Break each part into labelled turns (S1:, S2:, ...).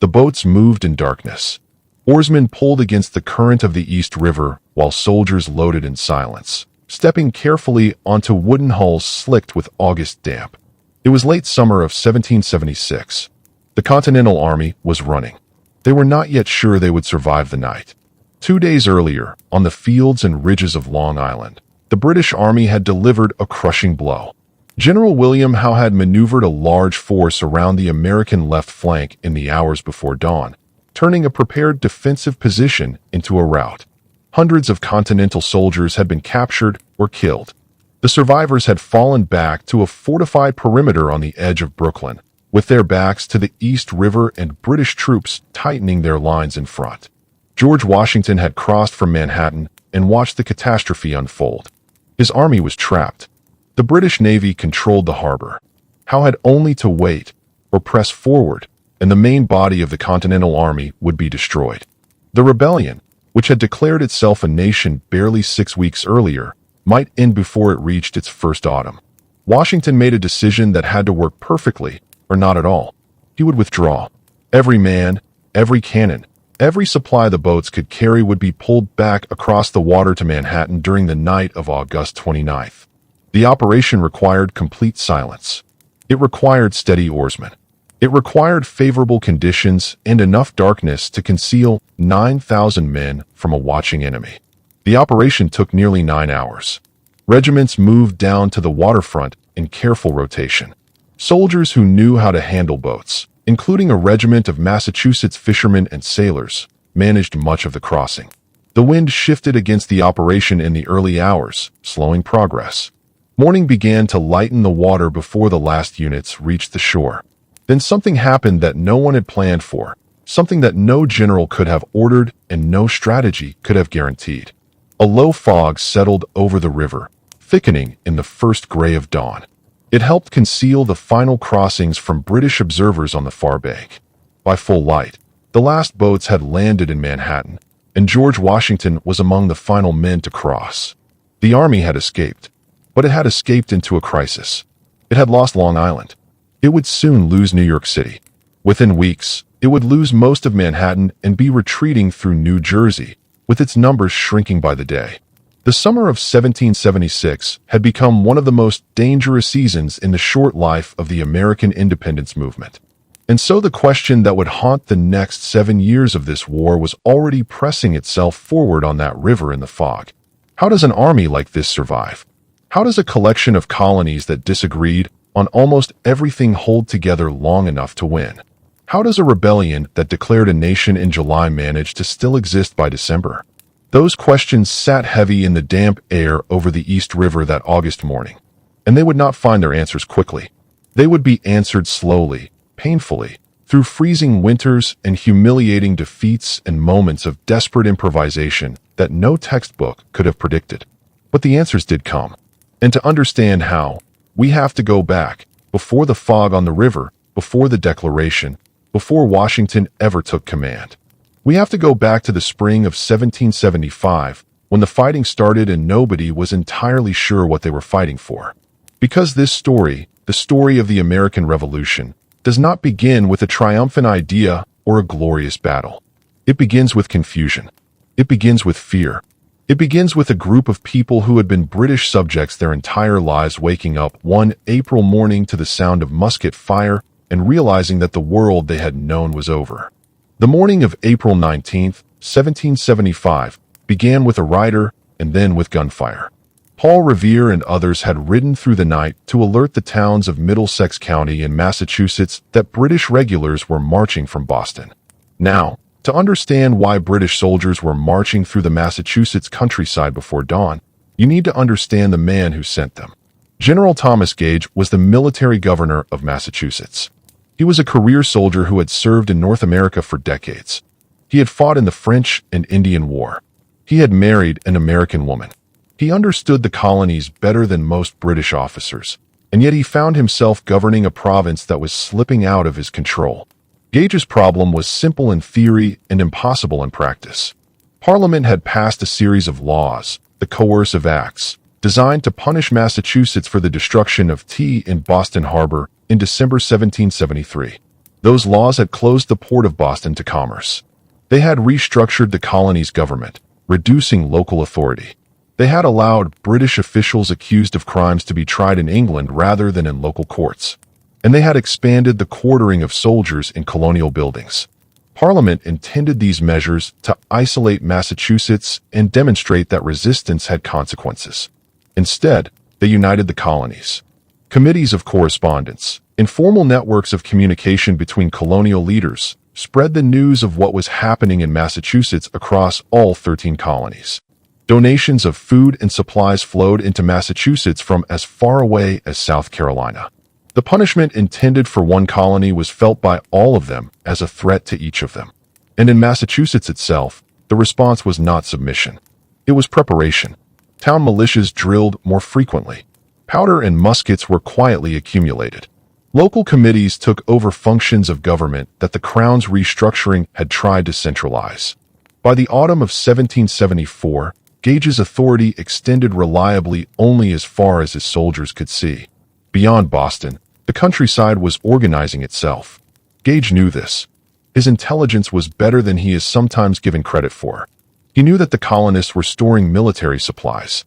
S1: The boats moved in darkness. Oarsmen pulled against the current of the East River while soldiers loaded in silence, stepping carefully onto wooden hulls slicked with August damp. It was late summer of 1776. The Continental Army was running. They were not yet sure they would survive the night. 2 days earlier, on the fields and ridges of Long Island, the British Army had delivered a crushing blow. General William Howe had maneuvered a large force around the American left flank in the hours before dawn, turning a prepared defensive position into a rout. Hundreds of Continental soldiers had been captured or killed. The survivors had fallen back to a fortified perimeter on the edge of Brooklyn, with their backs to the East River and British troops tightening their lines in front. George Washington had crossed from Manhattan and watched the catastrophe unfold. His army was trapped. The British Navy controlled the harbor. Howe had only to wait or press forward, and the main body of the Continental Army would be destroyed. The rebellion, which had declared itself a nation barely 6 weeks earlier, might end before it reached its first autumn. Washington made a decision that had to work perfectly, or not at all. He would withdraw. Every man, every cannon, every supply the boats could carry would be pulled back across the water to Manhattan during the night of August 29th. The operation required complete silence. It required steady oarsmen. It required favorable conditions and enough darkness to conceal 9,000 men from a watching enemy. The operation took nearly 9 hours. Regiments moved down to the waterfront in careful rotation. Soldiers who knew how to handle boats, including a regiment of Massachusetts fishermen and sailors, managed much of the crossing. The wind shifted against the operation in the early hours, slowing progress. Morning began to lighten the water before the last units reached the shore. Then something happened that no one had planned for, something that no general could have ordered and no strategy could have guaranteed. A low fog settled over the river, thickening in the first gray of dawn. It helped conceal the final crossings from British observers on the far bank. By full light, the last boats had landed in Manhattan, and George Washington was among the final men to cross. The army had escaped, but it had escaped into a crisis. It had lost Long Island. It would soon lose New York City. Within weeks, it would lose most of Manhattan and be retreating through New Jersey, with its numbers shrinking by the day. The summer of 1776 had become one of the most dangerous seasons in the short life of the American independence movement. And so the question that would haunt the next 7 years of this war was already pressing itself forward on that river in the fog. How does an army like this survive? How does a collection of colonies that disagreed on almost everything hold together long enough to win? How does a rebellion that declared a nation in July manage to still exist by December? Those questions sat heavy in the damp air over the East River that August morning, and they would not find their answers quickly. They would be answered slowly, painfully, through freezing winters and humiliating defeats and moments of desperate improvisation that no textbook could have predicted. But the answers did come. And to understand how, we have to go back, before the fog on the river, before the Declaration, before Washington ever took command. We have to go back to the spring of 1775, when the fighting started and nobody was entirely sure what they were fighting for. Because this story, the story of the American Revolution, does not begin with a triumphant idea or a glorious battle. It begins with confusion. It begins with fear. It begins with a group of people who had been British subjects their entire lives waking up one April morning to the sound of musket fire and realizing that the world they had known was over. The morning of April 19th, 1775, began with a rider and then with gunfire. Paul Revere and others had ridden through the night to alert the towns of Middlesex County in Massachusetts that British regulars were marching from Boston. Now, to understand why British soldiers were marching through the Massachusetts countryside before dawn, you need to understand the man who sent them. General Thomas Gage was the military governor of Massachusetts. He was a career soldier who had served in North America for decades. He had fought in the French and Indian War. He had married an American woman. He understood the colonies better than most British officers, and yet he found himself governing a province that was slipping out of his control. Gage's problem was simple in theory and impossible in practice. Parliament had passed a series of laws, the Coercive Acts, designed to punish Massachusetts for the destruction of tea in Boston Harbor in December 1773. Those laws had closed the port of Boston to commerce. They had restructured the colony's government, reducing local authority. They had allowed British officials accused of crimes to be tried in England rather than in local courts. And they had expanded the quartering of soldiers in colonial buildings. Parliament intended these measures to isolate Massachusetts and demonstrate that resistance had consequences. Instead, they united the colonies. Committees of correspondence, informal networks of communication between colonial leaders, spread the news of what was happening in Massachusetts across all 13 colonies. Donations of food and supplies flowed into Massachusetts from as far away as South Carolina. The punishment intended for one colony was felt by all of them as a threat to each of them. And in Massachusetts itself, the response was not submission. It was preparation. Town militias drilled more frequently. Powder and muskets were quietly accumulated. Local committees took over functions of government that the Crown's restructuring had tried to centralize. By the autumn of 1774, Gage's authority extended reliably only as far as his soldiers could see. Beyond Boston, the countryside was organizing itself. Gage knew this. His intelligence was better than he is sometimes given credit for. He knew that the colonists were storing military supplies.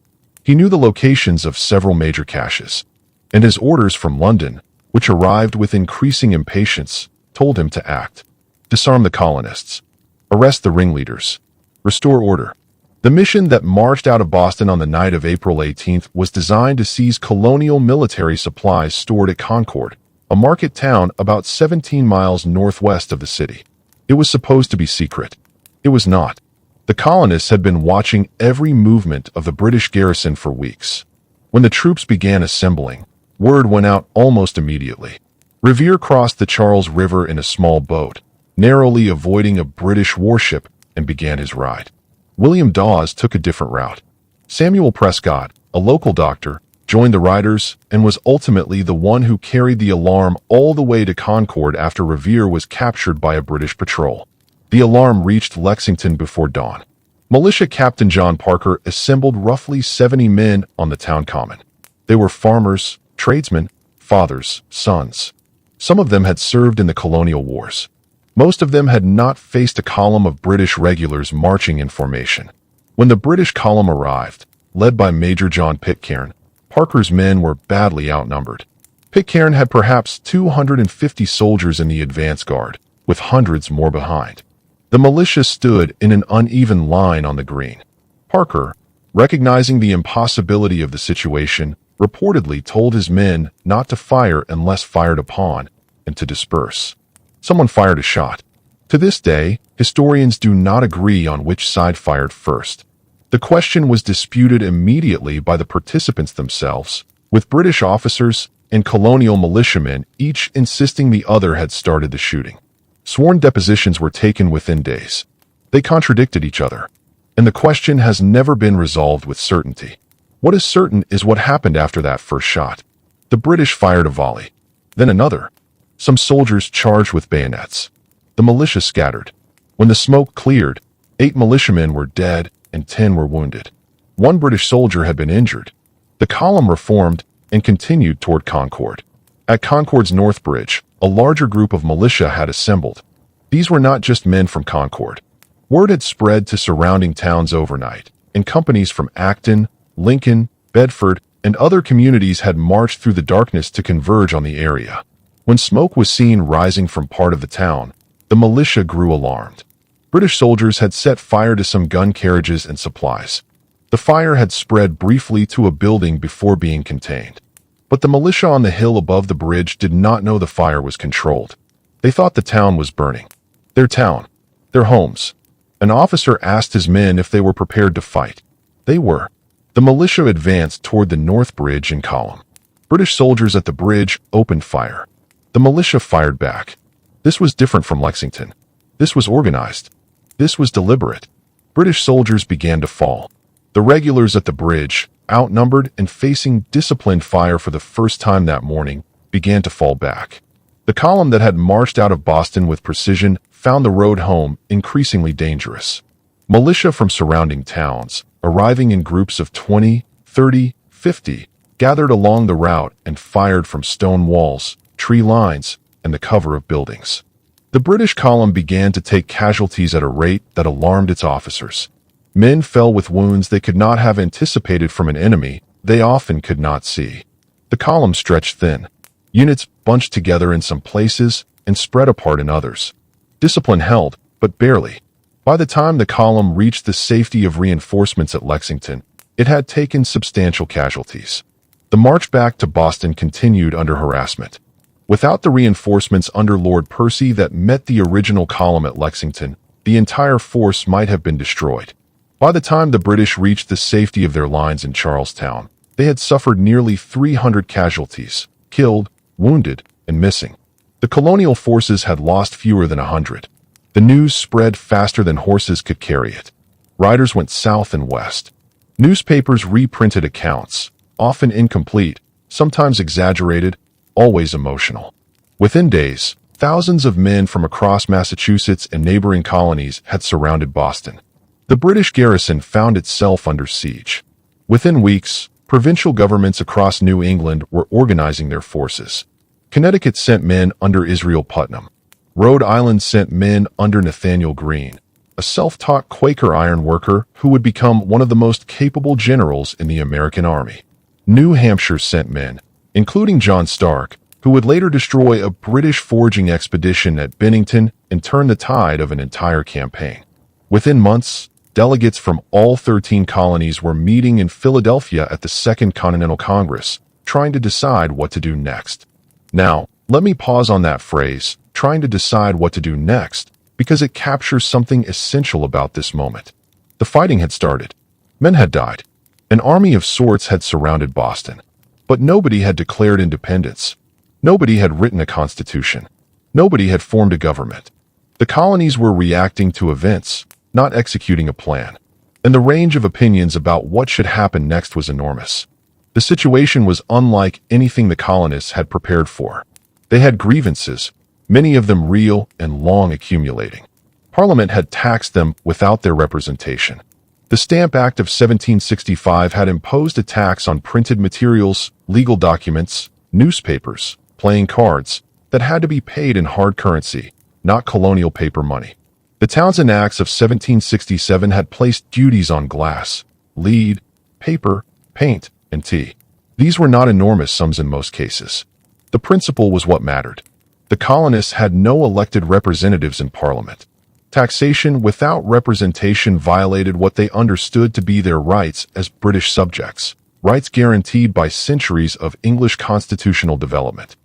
S1: He knew the locations of several major caches. And his orders from London, which arrived with increasing impatience, told him to act. Disarm the colonists. Arrest the ringleaders. Restore order. The mission that marched out of Boston on the night of April 18th was designed to seize colonial military supplies stored at Concord, a market town about 17 miles northwest of the city. It was supposed to be secret. It was not. The colonists had been watching every movement of the British garrison for weeks. When the troops began assembling, word went out almost immediately. Revere crossed the Charles River in a small boat, narrowly avoiding a British warship, and began his ride. William Dawes took a different route. Samuel Prescott, a local doctor, joined the riders and was ultimately the one who carried the alarm all the way to Concord after Revere was captured by a British patrol. The alarm reached Lexington before dawn. Militia Captain John Parker assembled roughly 70 men on the town common. They were farmers, tradesmen, fathers, sons. Some of them had served in the colonial wars. Most of them had not faced a column of British regulars marching in formation. When the British column arrived, led by Major John Pitcairn, Parker's men were badly outnumbered. Pitcairn had perhaps 250 soldiers in the advance guard, with hundreds more behind. The militia stood in an uneven line on the green. Parker, recognizing the impossibility of the situation, reportedly told his men not to fire unless fired upon, and to disperse. Someone fired a shot. To this day, historians do not agree on which side fired first. The question was disputed immediately by the participants themselves, with British officers and colonial militiamen each insisting the other had started the shooting. Sworn depositions were taken within days. They contradicted each other, and the question has never been resolved with certainty. What is certain is what happened after that first shot. The British fired a volley, then another. Some soldiers charged with bayonets. The militia scattered. When the smoke cleared, 8 militiamen were dead and 10 were wounded. 1 British soldier had been injured. The column reformed and continued toward Concord. At Concord's North Bridge, a larger group of militia had assembled. These were not just men from Concord. Word had spread to surrounding towns overnight, and companies from Acton, Lincoln, Bedford, and other communities had marched through the darkness to converge on the area. When smoke was seen rising from part of the town, the militia grew alarmed. British soldiers had set fire to some gun carriages and supplies. The fire had spread briefly to a building before being contained. But the militia on the hill above the bridge did not know the fire was controlled. They thought the town was burning. Their town. Their homes. An officer asked his men if they were prepared to fight. They were. The militia advanced toward the North Bridge in column. British soldiers at the bridge opened fire. The militia fired back. This was different from Lexington. This was organized. This was deliberate. British soldiers began to fall. The regulars at the bridge, outnumbered and facing disciplined fire for the first time that morning, began to fall back. The column that had marched out of Boston with precision found the road home increasingly dangerous. Militia from surrounding towns, arriving in groups of 20, 30, 50, gathered along the route and fired from stone walls, tree lines, and the cover of buildings. The British column began to take casualties at a rate that alarmed its officers. Men fell with wounds they could not have anticipated from an enemy they often could not see. The column stretched thin. Units bunched together in some places and spread apart in others. Discipline held, but barely. By the time the column reached the safety of reinforcements at Lexington, it had taken substantial casualties. The march back to Boston continued under harassment. Without the reinforcements under Lord Percy that met the original column at Lexington, the entire force might have been destroyed. By the time the British reached the safety of their lines in Charlestown, they had suffered nearly 300 casualties, killed, wounded, and missing. The colonial forces had lost fewer than 100. The news spread faster than horses could carry it. Riders went south and west. Newspapers reprinted accounts, often incomplete, sometimes exaggerated, always emotional. Within days, thousands of men from across Massachusetts and neighboring colonies had surrounded Boston. The British garrison found itself under siege. Within weeks, provincial governments across New England were organizing their forces. Connecticut sent men under Israel Putnam. Rhode Island sent men under Nathanael Greene, a self-taught Quaker ironworker who would become one of the most capable generals in the American Army. New Hampshire sent men, including John Stark, who would later destroy a British foraging expedition at Bennington and turn the tide of an entire campaign. Within months, delegates from all 13 colonies were meeting in Philadelphia at the Second Continental Congress, trying to decide what to do next. Now, let me pause on that phrase, trying to decide what to do next, because it captures something essential about this moment. The fighting had started. Men had died. An army of sorts had surrounded Boston. But nobody had declared independence. Nobody had written a constitution. Nobody had formed a government. The colonies were reacting to events, not executing a plan. And the range of opinions about what should happen next was enormous. The situation was unlike anything the colonists had prepared for. They had grievances, many of them real and long accumulating. Parliament had taxed them without their representation. The Stamp Act of 1765 had imposed a tax on printed materials, legal documents, newspapers, playing cards, that had to be paid in hard currency, not colonial paper money. The Townshend Acts of 1767 had placed duties on glass, lead, paper, paint, and tea. These were not enormous sums in most cases. The principle was what mattered. The colonists had no elected representatives in Parliament. Taxation without representation violated what they understood to be their rights as British subjects, rights guaranteed by centuries of English constitutional development.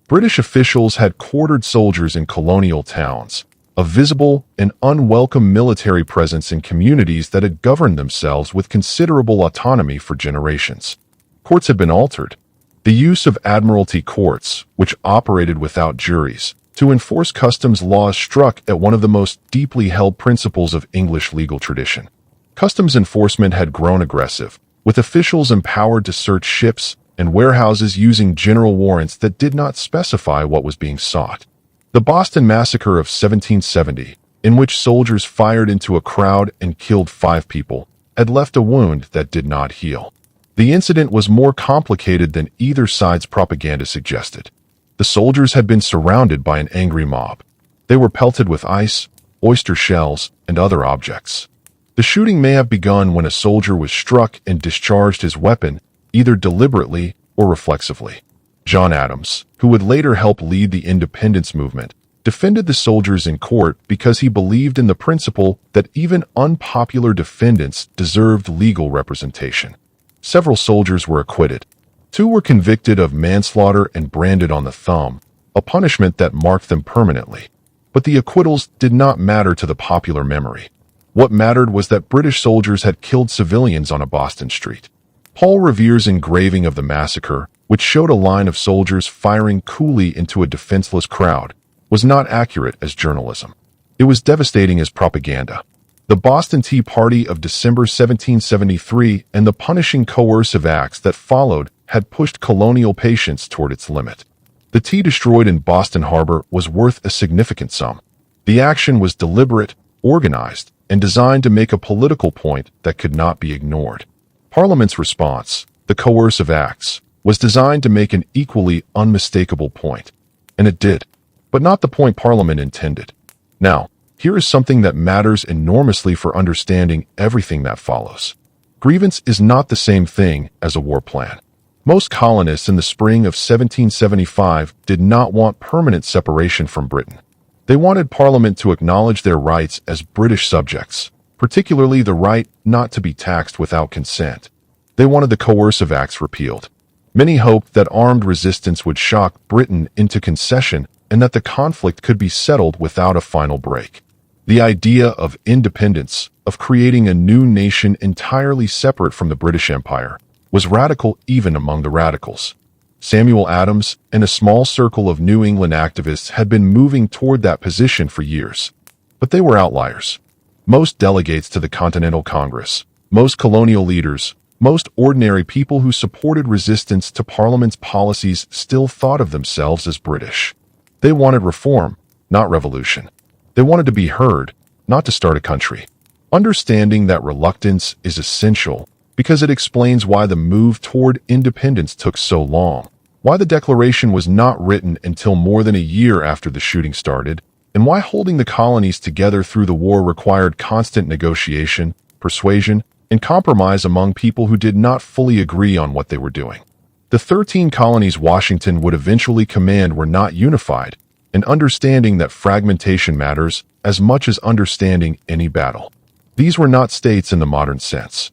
S1: British officials had quartered soldiers in colonial towns, a visible and unwelcome military presence in communities that had governed themselves with considerable autonomy for generations. Courts had been altered. The use of admiralty courts, which operated without juries, to enforce customs laws struck at one of the most deeply held principles of English legal tradition. Customs enforcement had grown aggressive, with officials empowered to search ships and warehouses using general warrants that did not specify what was being sought. The Boston Massacre of 1770, in which soldiers fired into a crowd and killed 5 people, had left a wound that did not heal. The incident was more complicated than either side's propaganda suggested. The soldiers had been surrounded by an angry mob. They were pelted with ice, oyster shells, and other objects. The shooting may have begun when a soldier was struck and discharged his weapon, either deliberately or reflexively. John Adams, who would later help lead the independence movement, defended the soldiers in court because he believed in the principle that even unpopular defendants deserved legal representation. Several soldiers were acquitted. 2 were convicted of manslaughter and branded on the thumb, a punishment that marked them permanently. But the acquittals did not matter to the popular memory. What mattered was that British soldiers had killed civilians on a Boston street. Paul Revere's engraving of the massacre, which showed a line of soldiers firing coolly into a defenseless crowd, was not accurate as journalism. It was devastating as propaganda. The Boston Tea Party of December 1773 and the punishing coercive acts that followed had pushed colonial patience toward its limit. The tea destroyed in Boston Harbor was worth a significant sum. The action was deliberate, organized, and designed to make a political point that could not be ignored. Parliament's response, the coercive acts, was designed to make an equally unmistakable point. And it did. but not the point Parliament intended. Now, here is something that matters enormously for understanding everything that follows. Grievance is not the same thing as a war plan. Most colonists in the spring of 1775 did not want permanent separation from Britain. They wanted Parliament to acknowledge their rights as British subjects, particularly the right not to be taxed without consent. They wanted the Coercive Acts repealed. Many hoped that armed resistance would shock Britain into concession and that the conflict could be settled without a final break. The idea of independence, of creating a new nation entirely separate from the British Empire, was radical even among the radicals. Samuel Adams and a small circle of New England activists had been moving toward that position for years. But they were outliers. Most delegates to the Continental Congress, most colonial leaders, most ordinary people who supported resistance to Parliament's policies still thought of themselves as British. They wanted reform, not revolution. They wanted to be heard, not to start a country. Understanding that reluctance is essential because it explains why the move toward independence took so long, why the Declaration was not written until more than a year after the shooting started, and why holding the colonies together through the war required constant negotiation, persuasion, and compromise among people who did not fully agree on what they were doing. The 13 colonies Washington would eventually command were not unified, and understanding that fragmentation matters as much as understanding any battle. These were not states in the modern sense.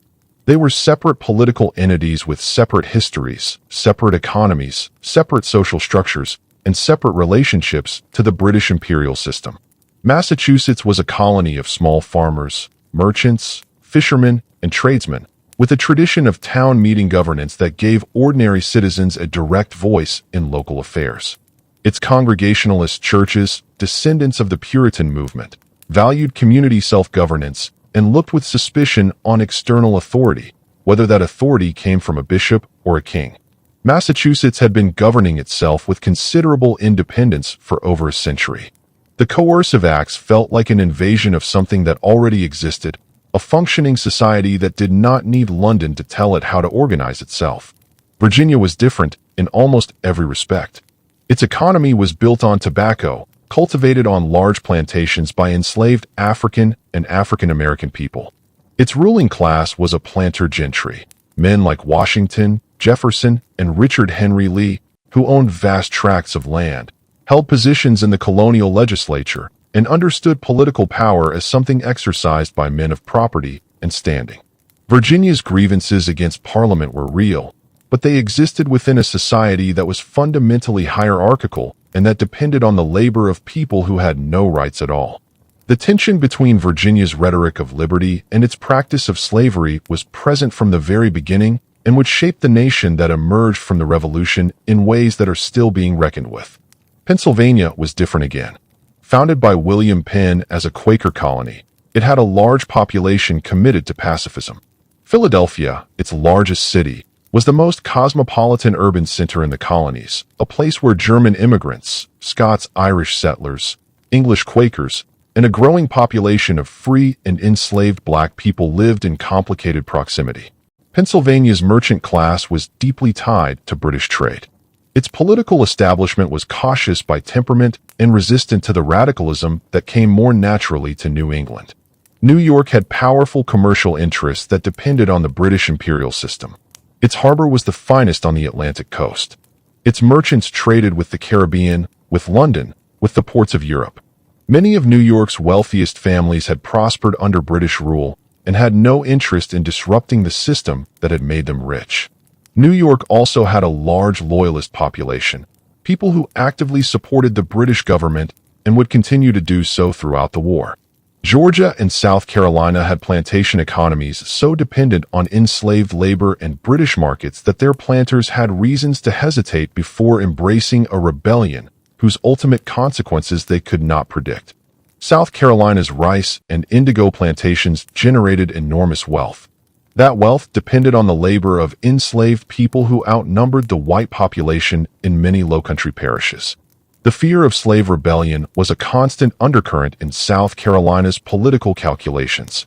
S1: They were separate political entities with separate histories, separate economies, separate social structures, and separate relationships to the British imperial system. Massachusetts was a colony of small farmers, merchants, fishermen, and tradesmen, with a tradition of town meeting governance that gave ordinary citizens a direct voice in local affairs. Its Congregationalist churches, descendants of the Puritan movement, valued community self-governance and looked with suspicion on external authority, whether that authority came from a bishop or a king. Massachusetts had been governing itself with considerable independence for over a century. The Coercive Acts felt like an invasion of something that already existed, a functioning society that did not need London to tell it how to organize itself. Virginia was different in almost every respect. Its economy was built on tobacco, cultivated on large plantations by enslaved African and African American people. Its ruling class was a planter gentry, men like Washington, Jefferson, and Richard Henry Lee, who owned vast tracts of land, held positions in the colonial legislature, and understood political power as something exercised by men of property and standing. Virginia's grievances against Parliament were real, but they existed within a society that was fundamentally hierarchical and that depended on the labor of people who had no rights at all. The tension between Virginia's rhetoric of liberty and its practice of slavery was present from the very beginning and would shape the nation that emerged from the Revolution in ways that are still being reckoned with. Pennsylvania was different again. Founded by William Penn as a Quaker colony, it had a large population committed to pacifism. Philadelphia, its largest city, was the most cosmopolitan urban center in the colonies, a place where German immigrants, Scots-Irish settlers, English Quakers, and a growing population of free and enslaved black people lived in complicated proximity. Pennsylvania's merchant class was deeply tied to British trade. Its political establishment was cautious by temperament and resistant to the radicalism that came more naturally to New England. New York had powerful commercial interests that depended on the British imperial system. Its harbor was the finest on the Atlantic coast. Its merchants traded with the Caribbean, with London, with the ports of Europe. Many of New York's wealthiest families had prospered under British rule and had no interest in disrupting the system that had made them rich. New York also had a large loyalist population, people who actively supported the British government and would continue to do so throughout the war. Georgia and South Carolina had plantation economies so dependent on enslaved labor and British markets that their planters had reasons to hesitate before embracing a rebellion whose ultimate consequences they could not predict. South Carolina's rice and indigo plantations generated enormous wealth. That wealth depended on the labor of enslaved people who outnumbered the white population in many low-country parishes. The fear of slave rebellion was a constant undercurrent in South Carolina's political calculations.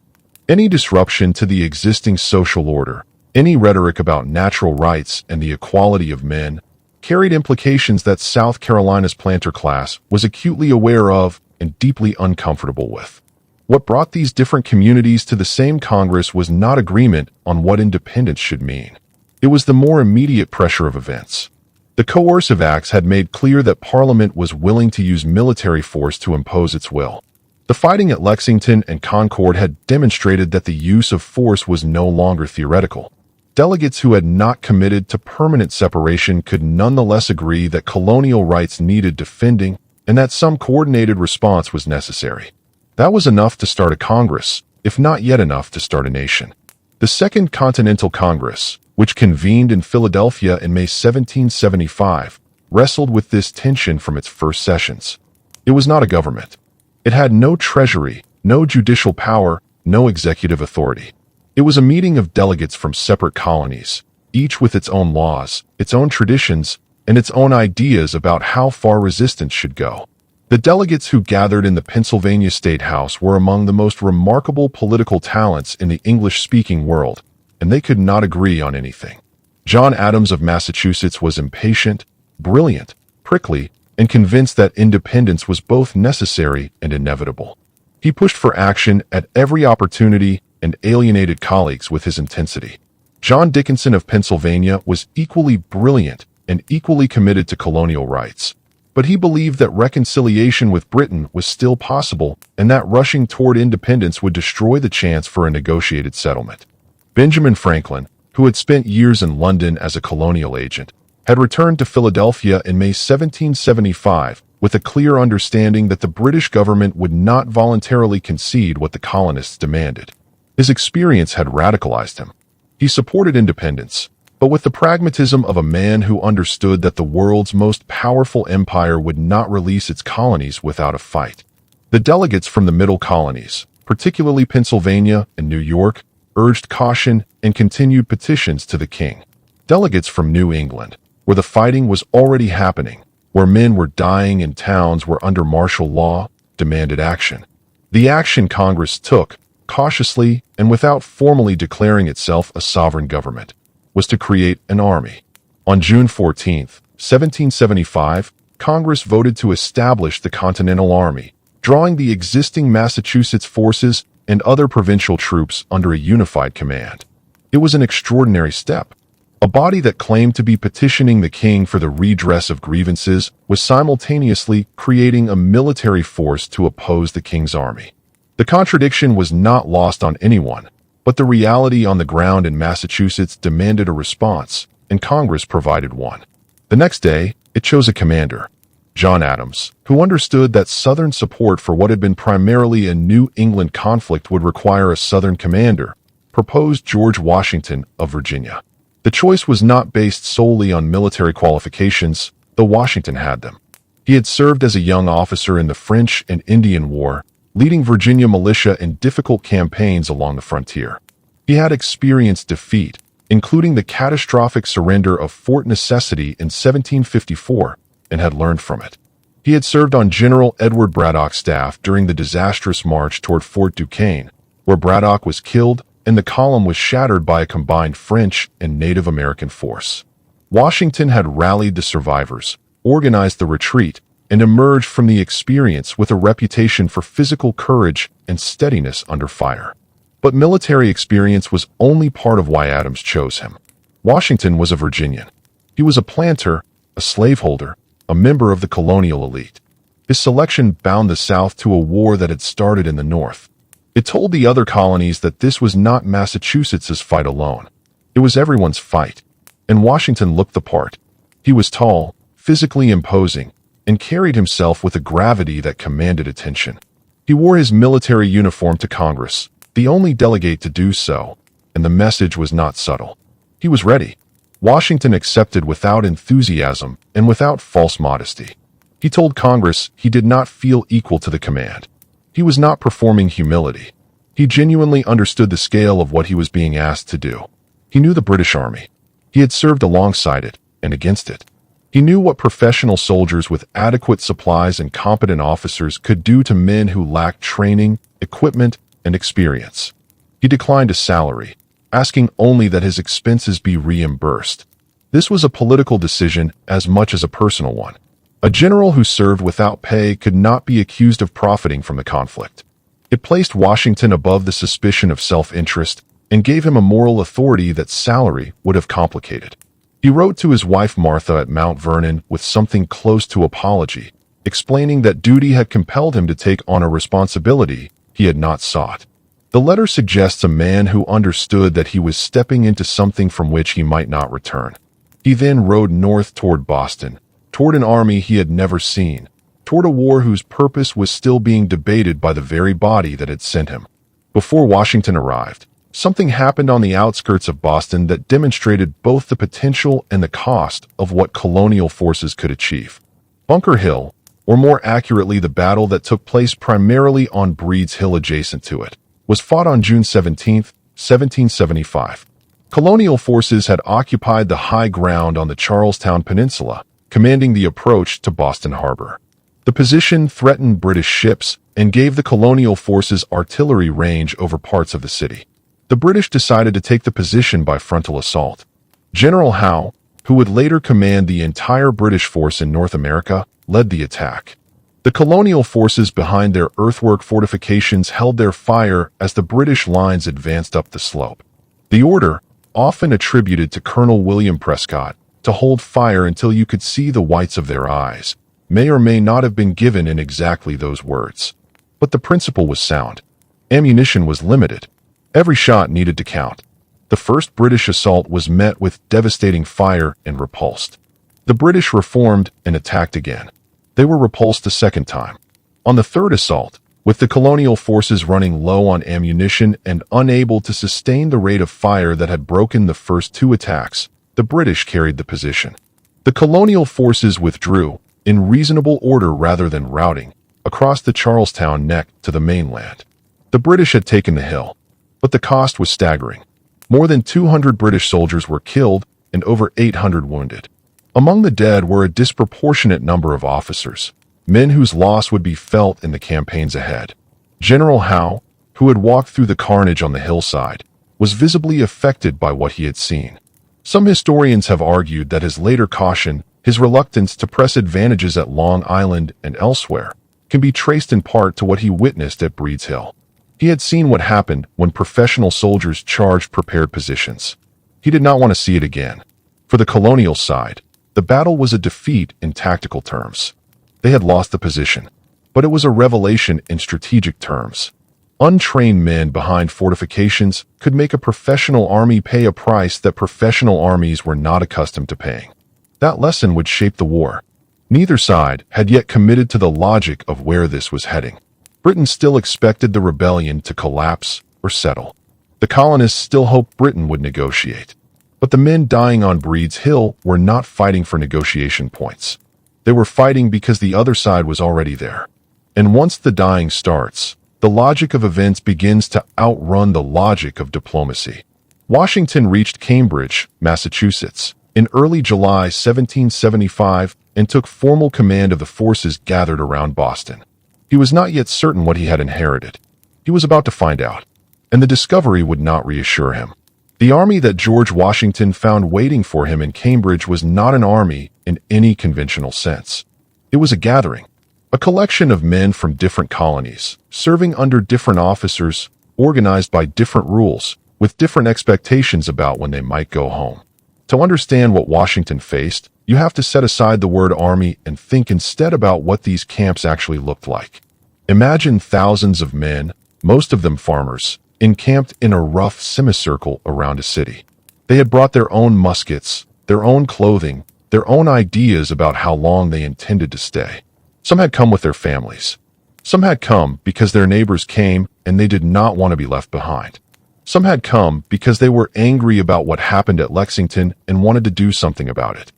S1: Any disruption to the existing social order, any rhetoric about natural rights and the equality of men, carried implications that South Carolina's planter class was acutely aware of and deeply uncomfortable with. What brought these different communities to the same Congress was not agreement on what independence should mean. It was the more immediate pressure of events. The coercive acts had made clear that Parliament was willing to use military force to impose its will. The fighting at Lexington and Concord had demonstrated that the use of force was no longer theoretical. Delegates who had not committed to permanent separation could nonetheless agree that colonial rights needed defending and that some coordinated response was necessary. That was enough to start a Congress, if not yet enough to start a nation. The Second Continental Congress, which convened in Philadelphia in May 1775, wrestled with this tension from its first sessions. It was not a government. It had no treasury, no judicial power, no executive authority. It was a meeting of delegates from separate colonies, each with its own laws, its own traditions, and its own ideas about how far resistance should go. The delegates who gathered in the Pennsylvania State House were among the most remarkable political talents in the English-speaking world, and they could not agree on anything. John Adams of Massachusetts was impatient, brilliant, prickly, and convinced that independence was both necessary and inevitable. He pushed for action at every opportunity and alienated colleagues with his intensity. John Dickinson of Pennsylvania was equally brilliant and equally committed to colonial rights, but he believed that reconciliation with Britain was still possible and that rushing toward independence would destroy the chance for a negotiated settlement. Benjamin Franklin, who had spent years in London as a colonial agent, had returned to Philadelphia in May 1775 with a clear understanding that the British government would not voluntarily concede what the colonists demanded. His experience had radicalized him. He supported independence, but with the pragmatism of a man who understood that the world's most powerful empire would not release its colonies without a fight. The delegates from the middle colonies, particularly Pennsylvania and New York, urged caution and continued petitions to the king. Delegates from New England, where the fighting was already happening, where men were dying and towns were under martial law, demanded action. The action Congress took, cautiously and without formally declaring itself a sovereign government, was to create an army. On June 14, 1775, Congress voted to establish the Continental Army, drawing the existing Massachusetts forces and other provincial troops under a unified command. It was an extraordinary step. A body that claimed to be petitioning the king for the redress of grievances was simultaneously creating a military force to oppose the king's army. The contradiction was not lost on anyone, but the reality on the ground in Massachusetts demanded a response, and Congress provided one. The next day, it chose a commander, John Adams, who understood that Southern support for what had been primarily a New England conflict would require a Southern commander, proposed George Washington of Virginia. The choice was not based solely on military qualifications, though Washington had them. He had served as a young officer in the French and Indian War, leading Virginia militia in difficult campaigns along the frontier. He had experienced defeat, including the catastrophic surrender of Fort Necessity in 1754, and had learned from it. He had served on General Edward Braddock's staff during the disastrous march toward Fort Duquesne, where Braddock was killed and the column was shattered by a combined French and Native American force. Washington had rallied the survivors, organized the retreat, and emerged from the experience with a reputation for physical courage and steadiness under fire. But military experience was only part of why Adams chose him. Washington was a Virginian. He was a planter, a slaveholder, a member of the colonial elite. His selection bound the South to a war that had started in the North. It told the other colonies that this was not Massachusetts's fight alone. It was everyone's fight. And Washington looked the part. He was tall, physically imposing, and carried himself with a gravity that commanded attention. He wore his military uniform to Congress, the only delegate to do so, and the message was not subtle. He was ready. Washington accepted without enthusiasm and without false modesty. He told Congress he did not feel equal to the command. He was not performing humility. He genuinely understood the scale of what he was being asked to do. He knew the British Army. He had served alongside it and against it. He knew what professional soldiers with adequate supplies and competent officers could do to men who lacked training, equipment, and experience. He declined a salary, asking only that his expenses be reimbursed. This was a political decision as much as a personal one. A general who served without pay could not be accused of profiting from the conflict. It placed Washington above the suspicion of self-interest and gave him a moral authority that salary would have complicated. He wrote to his wife Martha at Mount Vernon with something close to apology, explaining that duty had compelled him to take on a responsibility he had not sought. The letter suggests a man who understood that he was stepping into something from which he might not return. He then rode north toward Boston, toward an army he had never seen, toward a war whose purpose was still being debated by the very body that had sent him. Before Washington arrived, something happened on the outskirts of Boston that demonstrated both the potential and the cost of what colonial forces could achieve. Bunker Hill, or more accurately the battle that took place primarily on Breed's Hill adjacent to it, was fought on June 17, 1775. Colonial forces had occupied the high ground on the Charlestown Peninsula, commanding the approach to Boston Harbor. The position threatened British ships and gave the colonial forces artillery range over parts of the city. The British decided to take the position by frontal assault. General Howe, who would later command the entire British force in North America, led the attack. The colonial forces behind their earthwork fortifications held their fire as the British lines advanced up the slope. The order, often attributed to Colonel William Prescott, to hold fire until you could see the whites of their eyes, may or may not have been given in exactly those words. But the principle was sound. Ammunition was limited. Every shot needed to count. The first British assault was met with devastating fire and repulsed. The British reformed and attacked again. They were repulsed a second time. On the third assault, with the colonial forces running low on ammunition and unable to sustain the rate of fire that had broken the first two attacks, the British carried the position. The colonial forces withdrew, in reasonable order rather than routing, across the Charlestown Neck to the mainland. The British had taken the hill, but the cost was staggering. More than 200 British soldiers were killed and over 800 wounded. Among the dead were a disproportionate number of officers, men whose loss would be felt in the campaigns ahead. General Howe, who had walked through the carnage on the hillside, was visibly affected by what he had seen. Some historians have argued that his later caution, his reluctance to press advantages at Long Island and elsewhere, can be traced in part to what he witnessed at Breed's Hill. He had seen what happened when professional soldiers charged prepared positions. He did not want to see it again. For the colonial side, the battle was a defeat in tactical terms. They had lost the position, but it was a revelation in strategic terms. Untrained men behind fortifications could make a professional army pay a price that professional armies were not accustomed to paying. That lesson would shape the war. Neither side had yet committed to the logic of where this was heading. Britain still expected the rebellion to collapse or settle. The colonists still hoped Britain would negotiate. But the men dying on Breed's Hill were not fighting for negotiation points. They were fighting because the other side was already there. And once the dying starts, the logic of events begins to outrun the logic of diplomacy. Washington reached Cambridge, Massachusetts, in early July 1775 and took formal command of the forces gathered around Boston. He was not yet certain what he had inherited. He was about to find out, and the discovery would not reassure him. The army that George Washington found waiting for him in Cambridge was not an army in any conventional sense. It was a gathering, a collection of men from different colonies, serving under different officers, organized by different rules, with different expectations about when they might go home. To understand what Washington faced, you have to set aside the word army and think instead about what these camps actually looked like. Imagine thousands of men, most of them farmers, encamped in a rough semicircle around a city. They had brought their own muskets, their own clothing, their own ideas about how long they intended to stay. Some had come with their families. Some had come because their neighbors came and they did not want to be left behind. Some had come because they were angry about what happened at Lexington and wanted to do something about it.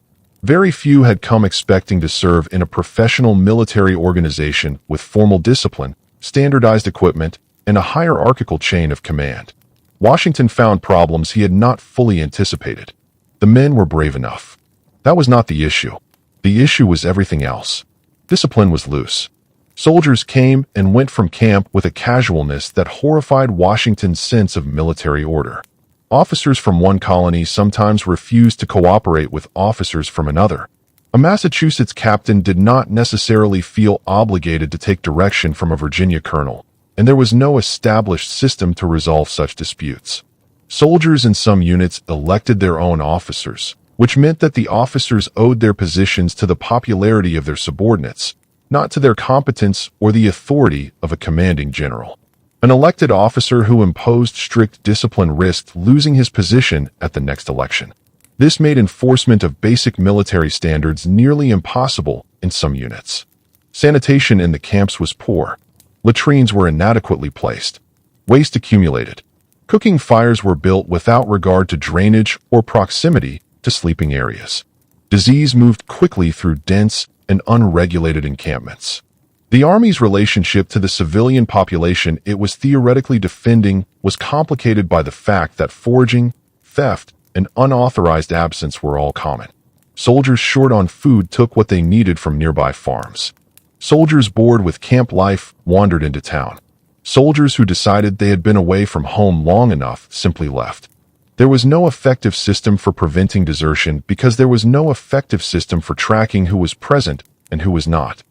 S1: Very few had come expecting to serve in a professional military organization with formal discipline, standardized equipment, and a hierarchical chain of command. Washington found problems he had not fully anticipated. The men were brave enough. That was not the issue. The issue was everything else. Discipline was loose. Soldiers came and went from camp with a casualness that horrified Washington's sense of military order. Officers from one colony sometimes refused to cooperate with officers from another. A Massachusetts captain did not necessarily feel obligated to take direction from a Virginia colonel, and there was no established system to resolve such disputes. Soldiers in some units elected their own officers, which meant that the officers owed their positions to the popularity of their subordinates, not to their competence or the authority of a commanding general. An elected officer who imposed strict discipline risked losing his position at the next election. This made enforcement of basic military standards nearly impossible in some units. Sanitation in the camps was poor. Latrines were inadequately placed. Waste accumulated. Cooking fires were built without regard to drainage or proximity to sleeping areas. Disease moved quickly through dense and unregulated encampments. The Army's relationship to the civilian population it was theoretically defending was complicated by the fact that foraging, theft, and unauthorized absence were all common. Soldiers short on food took what they needed from nearby farms. Soldiers bored with camp life wandered into town. Soldiers who decided they had been away from home long enough simply left. There was no effective system for preventing desertion because there was no effective system for tracking who was present and who was not.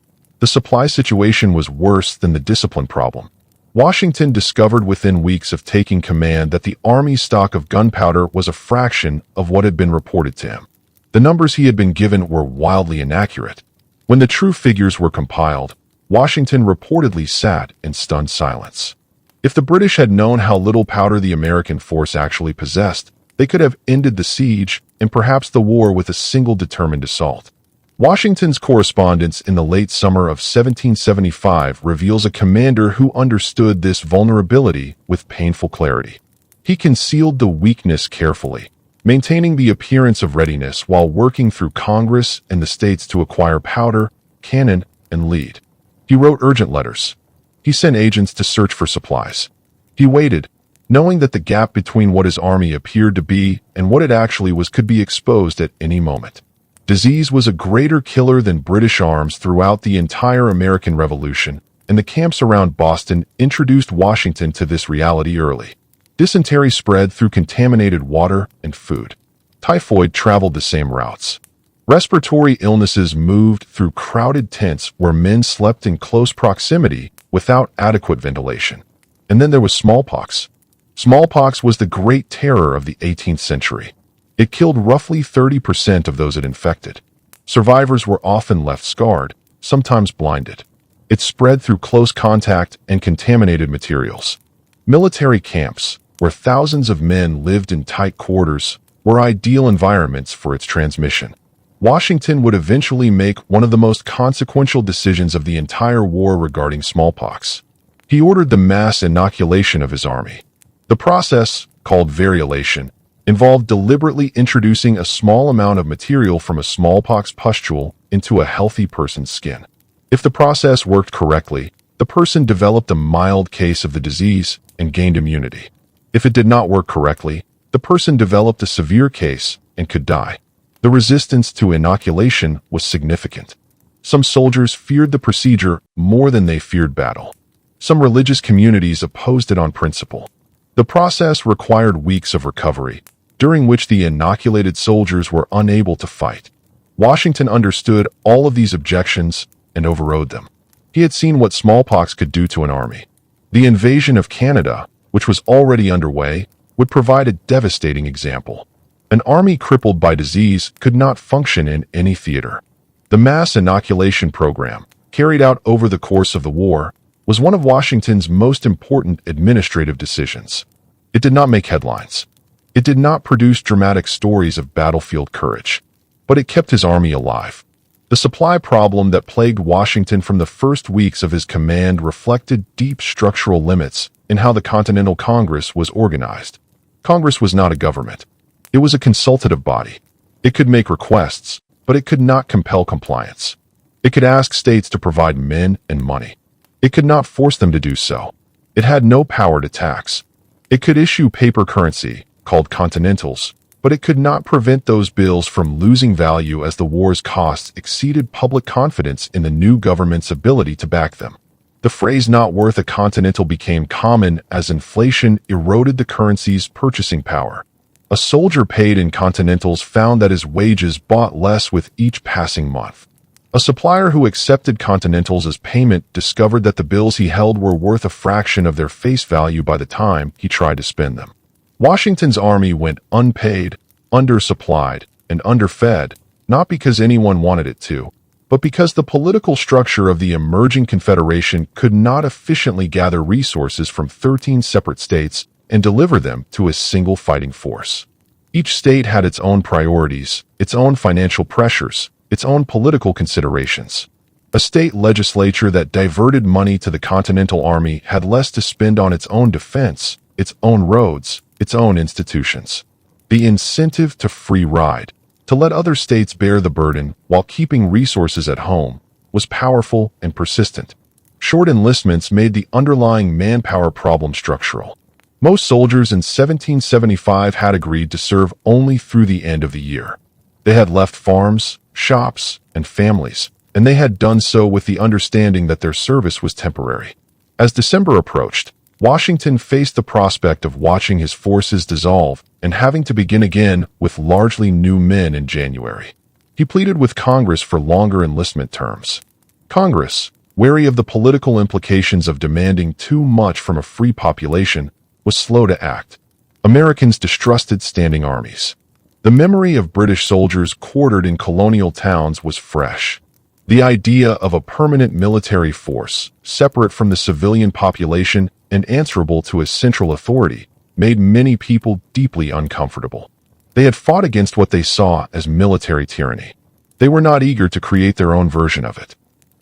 S1: The supply situation was worse than the discipline problem. Washington discovered within weeks of taking command that the Army's stock of gunpowder was a fraction of what had been reported to him. The numbers he had been given were wildly inaccurate. When the true figures were compiled, Washington reportedly sat in stunned silence. If the British had known how little powder the American force actually possessed, they could have ended the siege and perhaps the war with a single determined assault. Washington's correspondence in the late summer of 1775 reveals a commander who understood this vulnerability with painful clarity. He concealed the weakness carefully, maintaining the appearance of readiness while working through Congress and the states to acquire powder, cannon, and lead. He wrote urgent letters. He sent agents to search for supplies. He waited, knowing that the gap between what his army appeared to be and what it actually was could be exposed at any moment. Disease was a greater killer than British arms throughout the entire American Revolution, and the camps around Boston introduced Washington to this reality early. Dysentery spread through contaminated water and food. Typhoid traveled the same routes. Respiratory illnesses moved through crowded tents where men slept in close proximity without adequate ventilation. And then there was smallpox. Smallpox was the great terror of the 18th century. It killed roughly 30% of those it infected. Survivors were often left scarred, sometimes blinded. It spread through close contact and contaminated materials. Military camps, where thousands of men lived in tight quarters, were ideal environments for its transmission. Washington would eventually make one of the most consequential decisions of the entire war regarding smallpox. He ordered the mass inoculation of his army. The process, called variolation, involved deliberately introducing a small amount of material from a smallpox pustule into a healthy person's skin. If the process worked correctly, the person developed a mild case of the disease and gained immunity. If it did not work correctly, the person developed a severe case and could die. The resistance to inoculation was significant. Some soldiers feared the procedure more than they feared battle. Some religious communities opposed it on principle. The process required weeks of recovery, during which the inoculated soldiers were unable to fight. Washington understood all of these objections and overrode them. He had seen what smallpox could do to an army. The invasion of Canada, which was already underway, would provide a devastating example. An army crippled by disease could not function in any theater. The mass inoculation program, carried out over the course of the war, was one of Washington's most important administrative decisions. It did not make headlines. It did not produce dramatic stories of battlefield courage, but it kept his army alive. The supply problem that plagued Washington from the first weeks of his command reflected deep structural limits in how the Continental Congress was organized. Congress was not a government. It was a consultative body. It could make requests, but it could not compel compliance. It could ask states to provide men and money. It could not force them to do so. It had no power to tax. It could issue paper currency, called continentals, but it could not prevent those bills from losing value as the war's costs exceeded public confidence in the new government's ability to back them. The phrase "not worth a continental" became common as inflation eroded the currency's purchasing power, A soldier paid in Continentals found that his wages bought less with each passing month. A supplier who accepted Continentals as payment discovered that the bills he held were worth a fraction of their face value by the time he tried to spend them. Washington's army went unpaid, undersupplied, and underfed, not because anyone wanted it to, but because the political structure of the emerging Confederation could not efficiently gather resources from 13 separate states and deliver them to a single fighting force. Each state had its own priorities, its own financial pressures, its own political considerations. A state legislature that diverted money to the Continental Army had less to spend on its own defense, its own roads, its own institutions. The incentive to free ride, to let other states bear the burden while keeping resources at home, was powerful and persistent. Short enlistments made the underlying manpower problem structural. Most soldiers in 1775 had agreed to serve only through the end of the year. They had left farms, shops, and families, and they had done so with the understanding that their service was temporary. As December approached, Washington faced the prospect of watching his forces dissolve and having to begin again with largely new men in January. He pleaded with Congress for longer enlistment terms. Congress, wary of the political implications of demanding too much from a free population, was slow to act. Americans distrusted standing armies. The memory of British soldiers quartered in colonial towns was fresh. The idea of a permanent military force, separate from the civilian population and answerable to a central authority, made many people deeply uncomfortable. They had fought against what they saw as military tyranny. They were not eager to create their own version of it.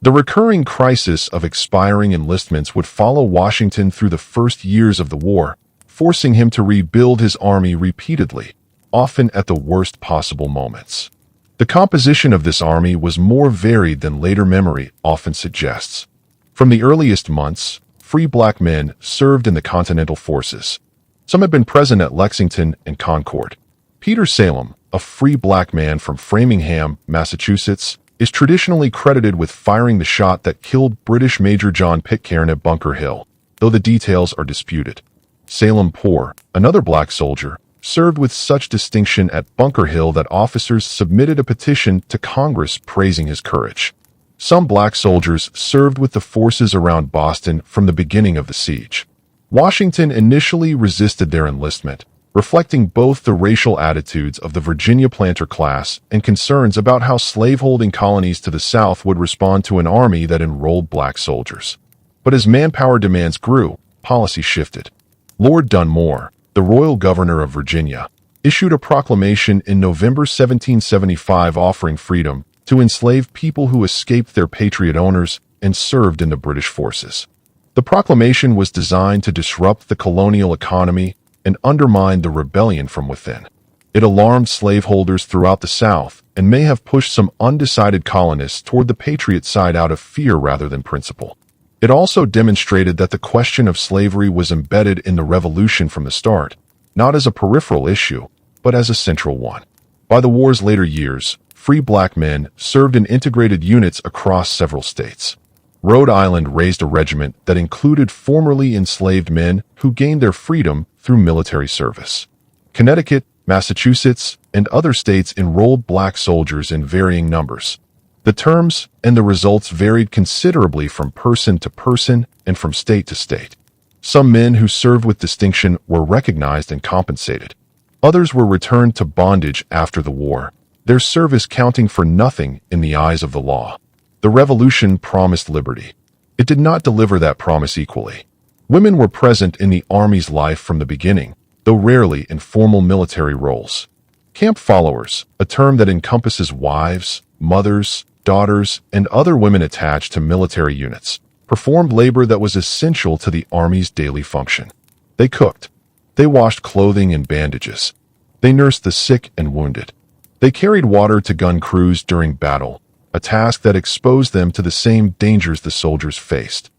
S1: The recurring crisis of expiring enlistments would follow Washington through the first years of the war, forcing him to rebuild his army repeatedly, often at the worst possible moments. The composition of this army was more varied than later memory often suggests. From the earliest months, free black men served in the Continental forces. Some had been present at Lexington and Concord. Peter Salem, a free black man from Framingham, Massachusetts, is traditionally credited with firing the shot that killed British Major John Pitcairn at Bunker Hill, though the details are disputed. Salem Poor, another black soldier, served with such distinction at Bunker Hill that officers submitted a petition to Congress praising his courage. Some black soldiers served with the forces around Boston from the beginning of the siege. Washington initially resisted their enlistment, reflecting both the racial attitudes of the Virginia planter class and concerns about how slaveholding colonies to the South would respond to an army that enrolled black soldiers. But as manpower demands grew, policy shifted. Lord Dunmore, the royal governor of Virginia, issued a proclamation in November 1775 offering freedom to enslaved people who escaped their patriot owners and served in the British forces. The proclamation was designed to disrupt the colonial economy and undermined the rebellion from within. It alarmed slaveholders throughout the South and may have pushed some undecided colonists toward the patriot side out of fear rather than principle. It also demonstrated that the question of slavery was embedded in the Revolution from the start, not as a peripheral issue, but as a central one. By the war's later years, free black men served in integrated units across several states. Rhode Island raised a regiment that included formerly enslaved men who gained their freedom through military service. Connecticut, Massachusetts, and other states enrolled black soldiers in varying numbers. The terms and the results varied considerably from person to person and from state to state. Some men who served with distinction were recognized and compensated. Others were returned to bondage after the war, their service counting for nothing in the eyes of the law. The Revolution promised liberty. It did not deliver that promise equally. Women were present in the Army's life from the beginning, though rarely in formal military roles. Camp followers, a term that encompasses wives, mothers, daughters, and other women attached to military units, performed labor that was essential to the Army's daily function. They cooked. They washed clothing and bandages. They nursed the sick and wounded. They carried water to gun crews during battle, a task that exposed them to the same dangers the soldiers faced.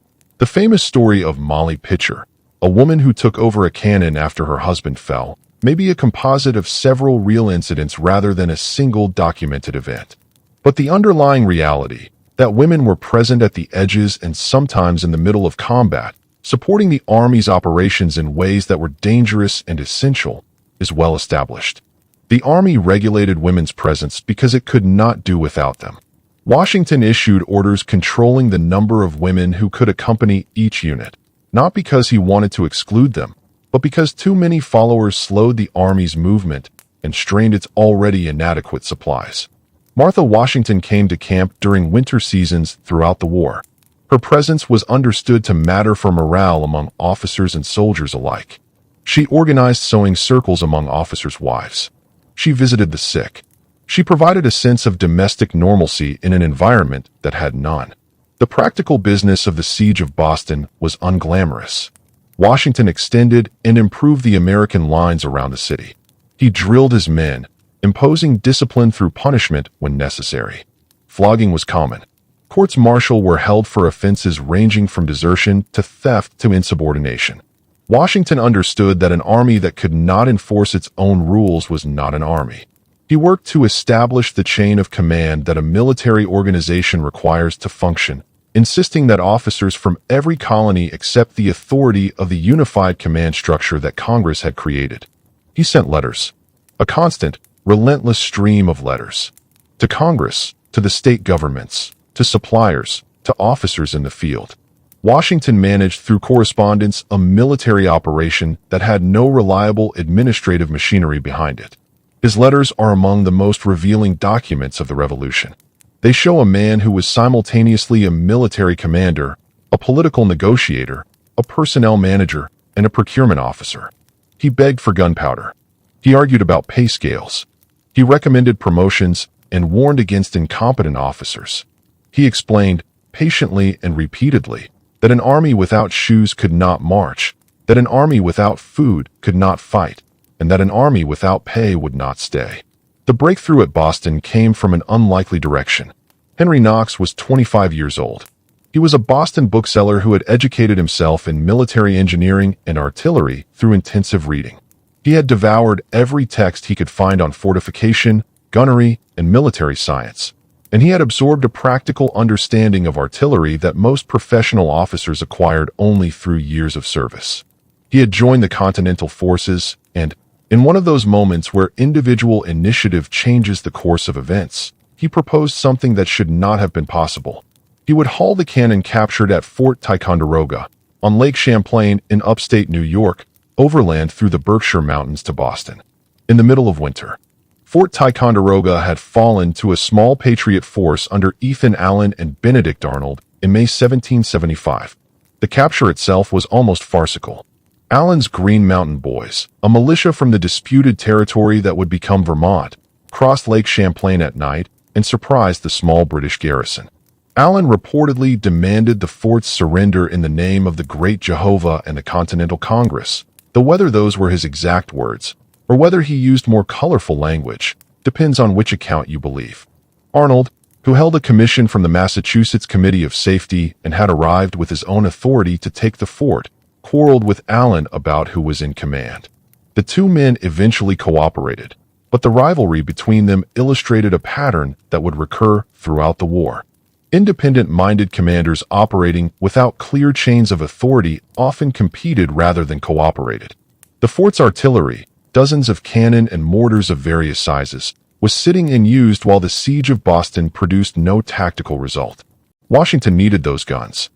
S1: The famous story of Molly Pitcher, a woman who took over a cannon after her husband fell, may be a composite of several real incidents rather than a single documented event. But the underlying reality, that women were present at the edges and sometimes in the middle of combat, supporting the Army's operations in ways that were dangerous and essential, is well established. The Army regulated women's presence because it could not do without them. Washington issued orders controlling the number of women who could accompany each unit, not because he wanted to exclude them, but because too many followers slowed the Army's movement and strained its already inadequate supplies. Martha Washington came to camp during winter seasons throughout the war. Her presence was understood to matter for morale among officers and soldiers alike. She organized sewing circles among officers' wives. She visited the sick. She provided a sense of domestic normalcy in an environment that had none. The practical business of the siege of Boston was unglamorous. Washington extended and improved the American lines around the city. He drilled his men, imposing discipline through punishment when necessary. Flogging was common. Courts-martial were held for offenses ranging from desertion to theft to insubordination. Washington understood that an army that could not enforce its own rules was not an army. He worked to establish the chain of command that a military organization requires to function, insisting that officers from every colony accept the authority of the unified command structure that Congress had created. He sent letters, a constant, relentless stream of letters, to Congress, to the state governments, to suppliers, to officers in the field. Washington managed through correspondence a military operation that had no reliable administrative machinery behind it. His letters are among the most revealing documents of the Revolution. They show a man who was simultaneously a military commander, a political negotiator, a personnel manager, and a procurement officer. He begged for gunpowder. He argued about pay scales. He recommended promotions and warned against incompetent officers. He explained, patiently and repeatedly, that an army without shoes could not march, that an army without food could not fight, and that an army without pay would not stay. The breakthrough at Boston came from an unlikely direction. Henry Knox was 25 years old. He was a Boston bookseller who had educated himself in military engineering and artillery through intensive reading. He had devoured every text he could find on fortification, gunnery, and military science, and he had absorbed a practical understanding of artillery that most professional officers acquired only through years of service. He had joined the Continental Forces, and, in one of those moments where individual initiative changes the course of events, he proposed something that should not have been possible. He would haul the cannon captured at Fort Ticonderoga, on Lake Champlain in upstate New York, overland through the Berkshire Mountains to Boston. In the middle of winter, Fort Ticonderoga had fallen to a small Patriot force under Ethan Allen and Benedict Arnold in May 1775. The capture itself was almost farcical. Allen's Green Mountain Boys, a militia from the disputed territory that would become Vermont, crossed Lake Champlain at night and surprised the small British garrison. Allen reportedly demanded the fort's surrender in the name of the Great Jehovah and the Continental Congress, though whether those were his exact words, or whether he used more colorful language, depends on which account you believe. Arnold, who held a commission from the Massachusetts Committee of Safety and had arrived with his own authority to take the fort, quarreled with Allen about who was in command. The two men eventually cooperated, but the rivalry between them illustrated a pattern that would recur throughout the war. Independent-minded commanders operating without clear chains of authority often competed rather than cooperated. The fort's artillery, dozens of cannon and mortars of various sizes, was sitting unused while the siege of Boston produced no tactical result. Washington needed those guns.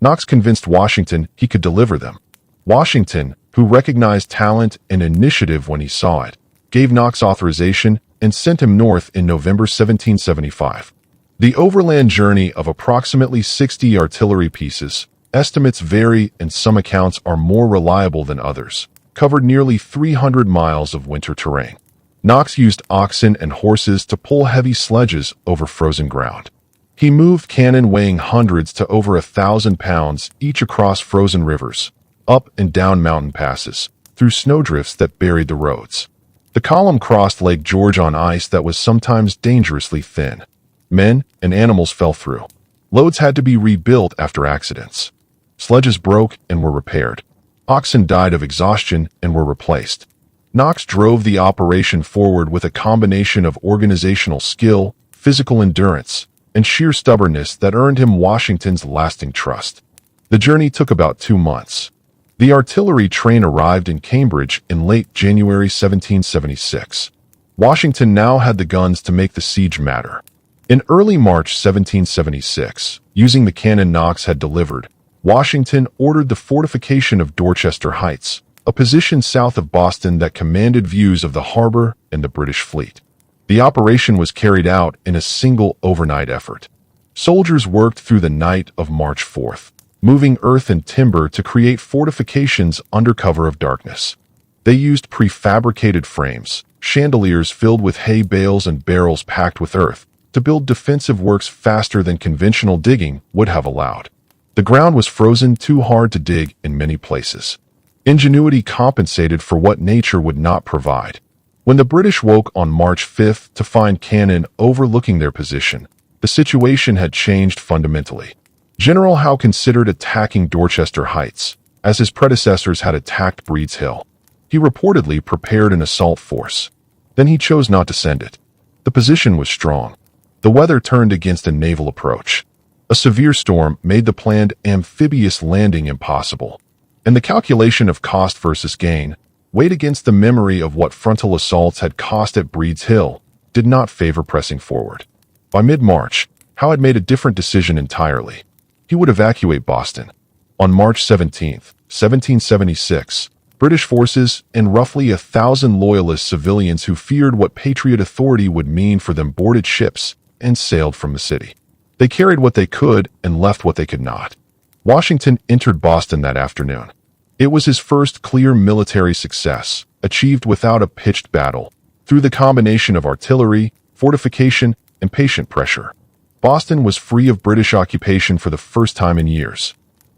S1: Knox convinced Washington he could deliver them. Washington, who recognized talent and initiative when he saw it, gave Knox authorization and sent him north in November 1775. The overland journey of approximately 60 artillery pieces, estimates vary and some accounts are more reliable than others, covered nearly 300 miles of winter terrain. Knox used oxen and horses to pull heavy sledges over frozen ground. He moved cannon weighing hundreds to over 1,000 pounds each across frozen rivers, up and down mountain passes, through snowdrifts that buried the roads. The column crossed Lake George on ice that was sometimes dangerously thin. Men and animals fell through. Loads had to be rebuilt after accidents. Sledges broke and were repaired. Oxen died of exhaustion and were replaced. Knox drove the operation forward with a combination of organizational skill, physical endurance, and sheer stubbornness that earned him Washington's lasting trust. The journey took about 2 months. The artillery train arrived in Cambridge in late January 1776. Washington now had the guns to make the siege matter. In early March 1776, using the cannon Knox had delivered, Washington ordered the fortification of Dorchester Heights, a position south of Boston that commanded views of the harbor and the British fleet. The operation was carried out in a single overnight effort. Soldiers worked through the night of March 4th, moving earth and timber to create fortifications under cover of darkness. They used prefabricated frames, chandeliers filled with hay bales and barrels packed with earth, to build defensive works faster than conventional digging would have allowed. The ground was frozen too hard to dig in many places. Ingenuity compensated for what nature would not provide. When the British woke on March 5th to find cannon overlooking their position, the situation had changed fundamentally. General Howe considered attacking Dorchester Heights, as his predecessors had attacked Breed's Hill. He reportedly prepared an assault force. Then he chose not to send it. The position was strong. The weather turned against a naval approach. A severe storm made the planned amphibious landing impossible, and the calculation of cost versus gain, weighed against the memory of what frontal assaults had cost at Breed's Hill, did not favor pressing forward. By mid-March, Howe had made a different decision entirely. He would evacuate Boston. On March 17, 1776, British forces and roughly 1,000 Loyalist civilians who feared what Patriot authority would mean for them boarded ships and sailed from the city. They carried what they could and left what they could not. Washington entered Boston that afternoon. It was his first clear military success, achieved without a pitched battle, through the combination of artillery, fortification, and patient pressure. Boston was free of British occupation for the first time in years.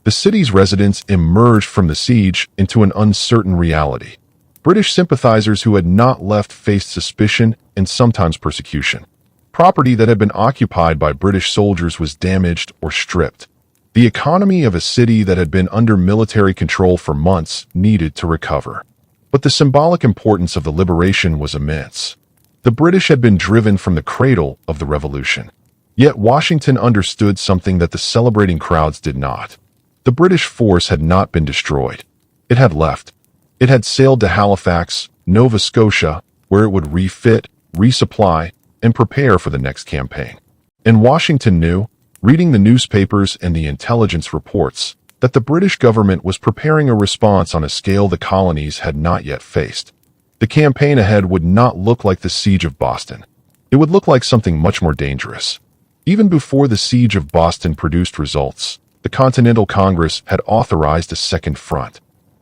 S1: The city's residents emerged from the siege into an uncertain reality. British sympathizers who had not left faced suspicion and sometimes persecution. Property that had been occupied by British soldiers was damaged or stripped. The economy of a city that had been under military control for months needed to recover. But the symbolic importance of the liberation was immense. The British had been driven from the cradle of the Revolution. Yet Washington understood something that the celebrating crowds did not. The British force had not been destroyed. It had left. It had sailed to Halifax, Nova Scotia, where it would refit, resupply, and prepare for the next campaign. And Washington knew, reading the newspapers and the intelligence reports, that the British government was preparing a response on a scale the colonies had not yet faced. The campaign ahead would not look like the siege of Boston. It would look like something much more dangerous. Even before the siege of Boston produced results, the Continental Congress had authorized a second front.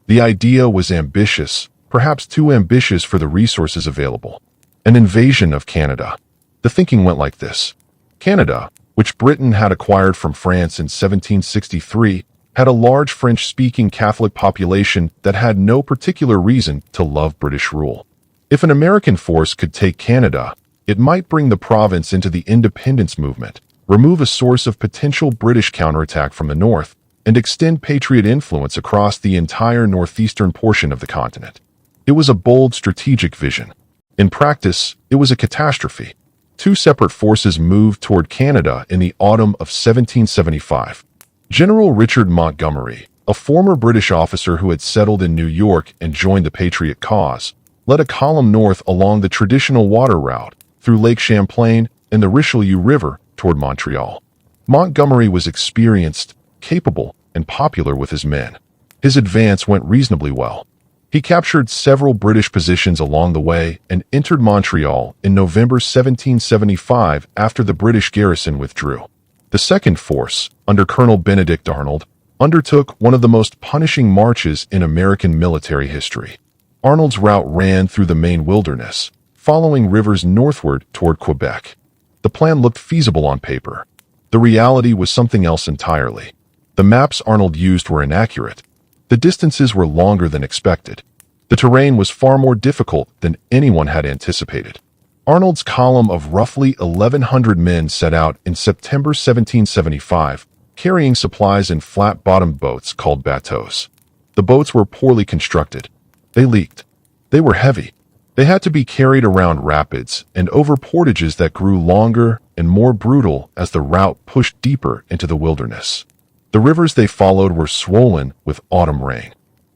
S1: The idea was ambitious, perhaps too ambitious for the resources available. An invasion of Canada. The thinking went like this. Canada, which Britain had acquired from France in 1763, had a large French-speaking Catholic population that had no particular reason to love British rule. If an American force could take Canada, it might bring the province into the independence movement, remove a source of potential British counterattack from the north, and extend Patriot influence across the entire northeastern portion of the continent. It was a bold strategic vision. In practice, it was a catastrophe. Two separate forces moved toward Canada in the autumn of 1775. General Richard Montgomery, a former British officer who had settled in New York and joined the Patriot cause, led a column north along the traditional water route through Lake Champlain and the Richelieu River toward Montreal. Montgomery was experienced, capable, and popular with his men. His advance went reasonably well. He captured several British positions along the way and entered Montreal in November 1775 after the British garrison withdrew. The second force, under Colonel Benedict Arnold, undertook one of the most punishing marches in American military history. Arnold's route ran through the Maine wilderness, following rivers northward toward Quebec. The plan looked feasible on paper. The reality was something else entirely. The maps Arnold used were inaccurate. The distances were longer than expected. The terrain was far more difficult than anyone had anticipated. Arnold's column of roughly 1,100 men set out in September 1775, carrying supplies in flat-bottomed boats called bateaux. The boats were poorly constructed. They leaked. They were heavy. They had to be carried around rapids and over portages that grew longer and more brutal as the route pushed deeper into the wilderness. The rivers they followed were swollen with autumn rain.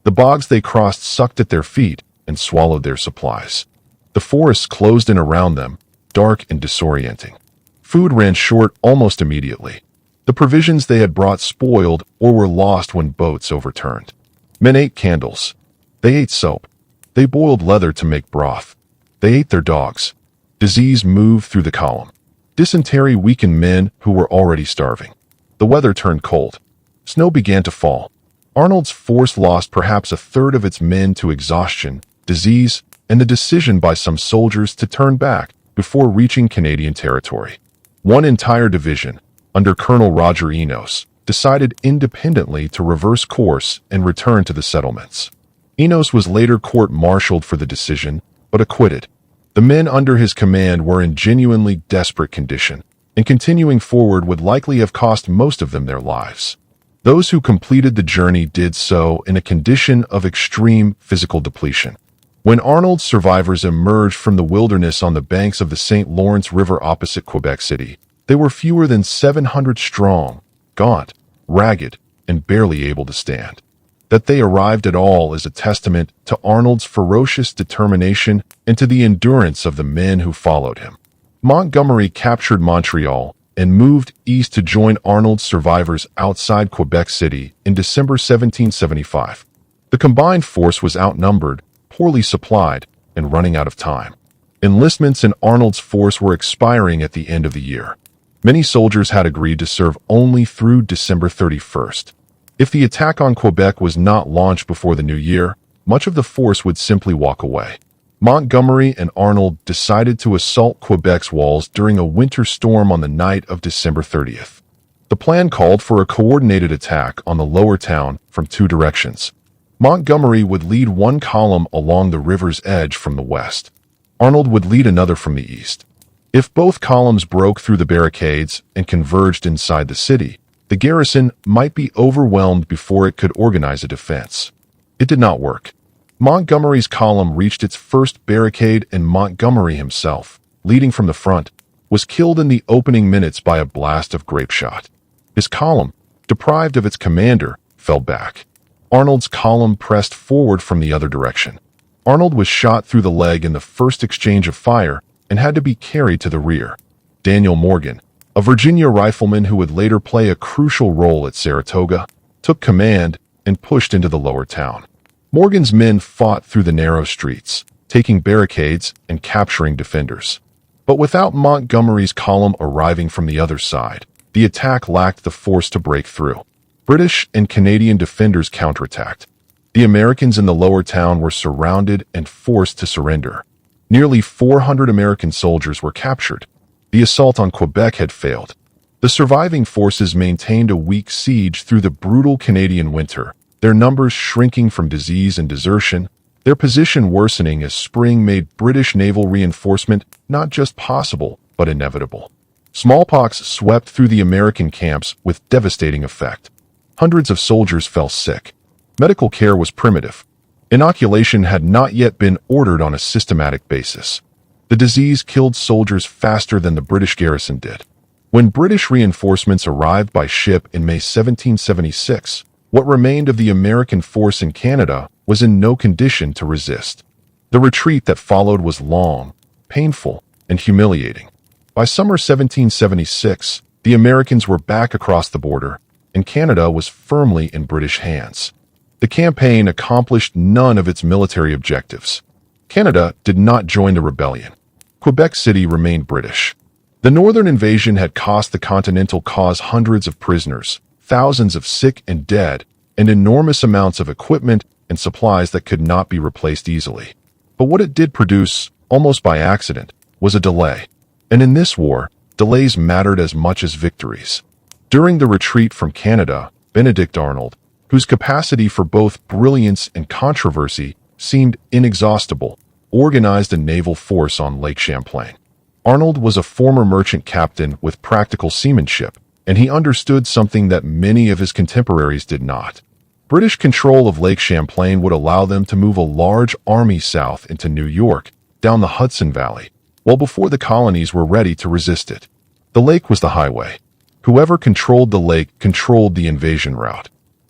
S1: The bogs they crossed sucked at their feet and swallowed their supplies. The forests closed in around them, dark and disorienting. Food ran short almost immediately. The provisions they had brought spoiled or were lost when boats overturned. Men ate candles. They ate soap. They boiled leather to make broth. They ate their dogs. Disease moved through the column. Dysentery weakened men who were already starving. The weather turned cold. Snow began to fall. Arnold's force lost perhaps a third of its men to exhaustion, disease, and the decision by some soldiers to turn back before reaching Canadian territory. One entire division, under Colonel Roger Enos, decided independently to reverse course and return to the settlements. Enos was later court-martialed for the decision, but acquitted. The men under his command were in genuinely desperate condition, and continuing forward would likely have cost most of them their lives. Those who completed the journey did so in a condition of extreme physical depletion. When Arnold's survivors emerged from the wilderness on the banks of the St. Lawrence River opposite Quebec City, they were fewer than 700 strong, gaunt, ragged, and barely able to stand. That they arrived at all is a testament to Arnold's ferocious determination and to the endurance of the men who followed him. Montgomery captured Montreal and moved east to join Arnold's survivors outside Quebec City in December 1775. The combined force was outnumbered, poorly supplied, and running out of time. Enlistments in Arnold's force were expiring at the end of the year. Many soldiers had agreed to serve only through December 31st. If the attack on Quebec was not launched before the new year, much of the force would simply walk away. Montgomery and Arnold decided to assault Quebec's walls during a winter storm on the night of December 30th. The plan called for a coordinated attack on the lower town from two directions. Montgomery would lead one column along the river's edge from the west. Arnold would lead another from the east. If both columns broke through the barricades and converged inside the city, the garrison might be overwhelmed before it could organize a defense. It did not work. Montgomery's column reached its first barricade and Montgomery himself, leading from the front, was killed in the opening minutes by a blast of grapeshot. His column, deprived of its commander, fell back. Arnold's column pressed forward from the other direction. Arnold was shot through the leg in the first exchange of fire and had to be carried to the rear. Daniel Morgan, a Virginia rifleman who would later play a crucial role at Saratoga, took command and pushed into the lower town. Morgan's men fought through the narrow streets, taking barricades and capturing defenders. But without Montgomery's column arriving from the other side, the attack lacked the force to break through. British and Canadian defenders counterattacked. The Americans in the lower town were surrounded and forced to surrender. Nearly 400 American soldiers were captured. The assault on Quebec had failed. The surviving forces maintained a weak siege through the brutal Canadian winter, their numbers shrinking from disease and desertion, their position worsening as spring made British naval reinforcement not just possible, but inevitable. Smallpox swept through the American camps with devastating effect. Hundreds of soldiers fell sick. Medical care was primitive. Inoculation had not yet been ordered on a systematic basis. The disease killed soldiers faster than the British garrison did. When British reinforcements arrived by ship in May 1776, what remained of the American force in Canada was in no condition to resist. The retreat that followed was long, painful, and humiliating. By summer 1776, the Americans were back across the border, and Canada was firmly in British hands. The campaign accomplished none of its military objectives. Canada did not join the rebellion. Quebec City remained British. The northern invasion had cost the Continental cause hundreds of prisoners, thousands of sick and dead, and enormous amounts of equipment and supplies that could not be replaced easily. But what it did produce, almost by accident, was a delay. And in this war, delays mattered as much as victories. During the retreat from Canada, Benedict Arnold, whose capacity for both brilliance and controversy seemed inexhaustible, organized a naval force on Lake Champlain. Arnold was a former merchant captain with practical seamanship, and he understood something that many of his contemporaries did not. British control of Lake Champlain would allow them to move a large army south into New York, down the Hudson Valley, well before the colonies were ready to resist it. The lake was the highway. Whoever controlled the lake controlled the invasion route.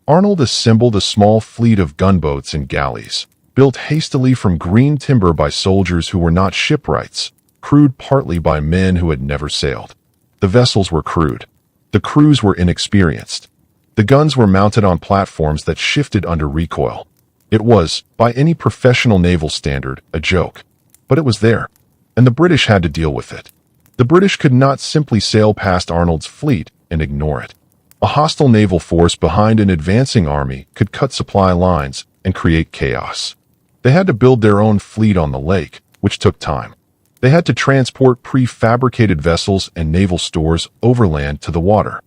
S1: Arnold assembled a small fleet of gunboats and galleys, built hastily from green timber by soldiers who were not shipwrights, crewed partly by men who had never sailed. The vessels were crude. The crews were inexperienced. The guns were mounted on platforms that shifted under recoil. It was, by any professional naval standard, a joke. But it was there, and the British had to deal with it. The British could not simply sail past Arnold's fleet and ignore it. A hostile naval force behind an advancing army could cut supply lines and create chaos. They had to build their own fleet on the lake, which took time. They had to transport prefabricated vessels and naval stores overland to the water.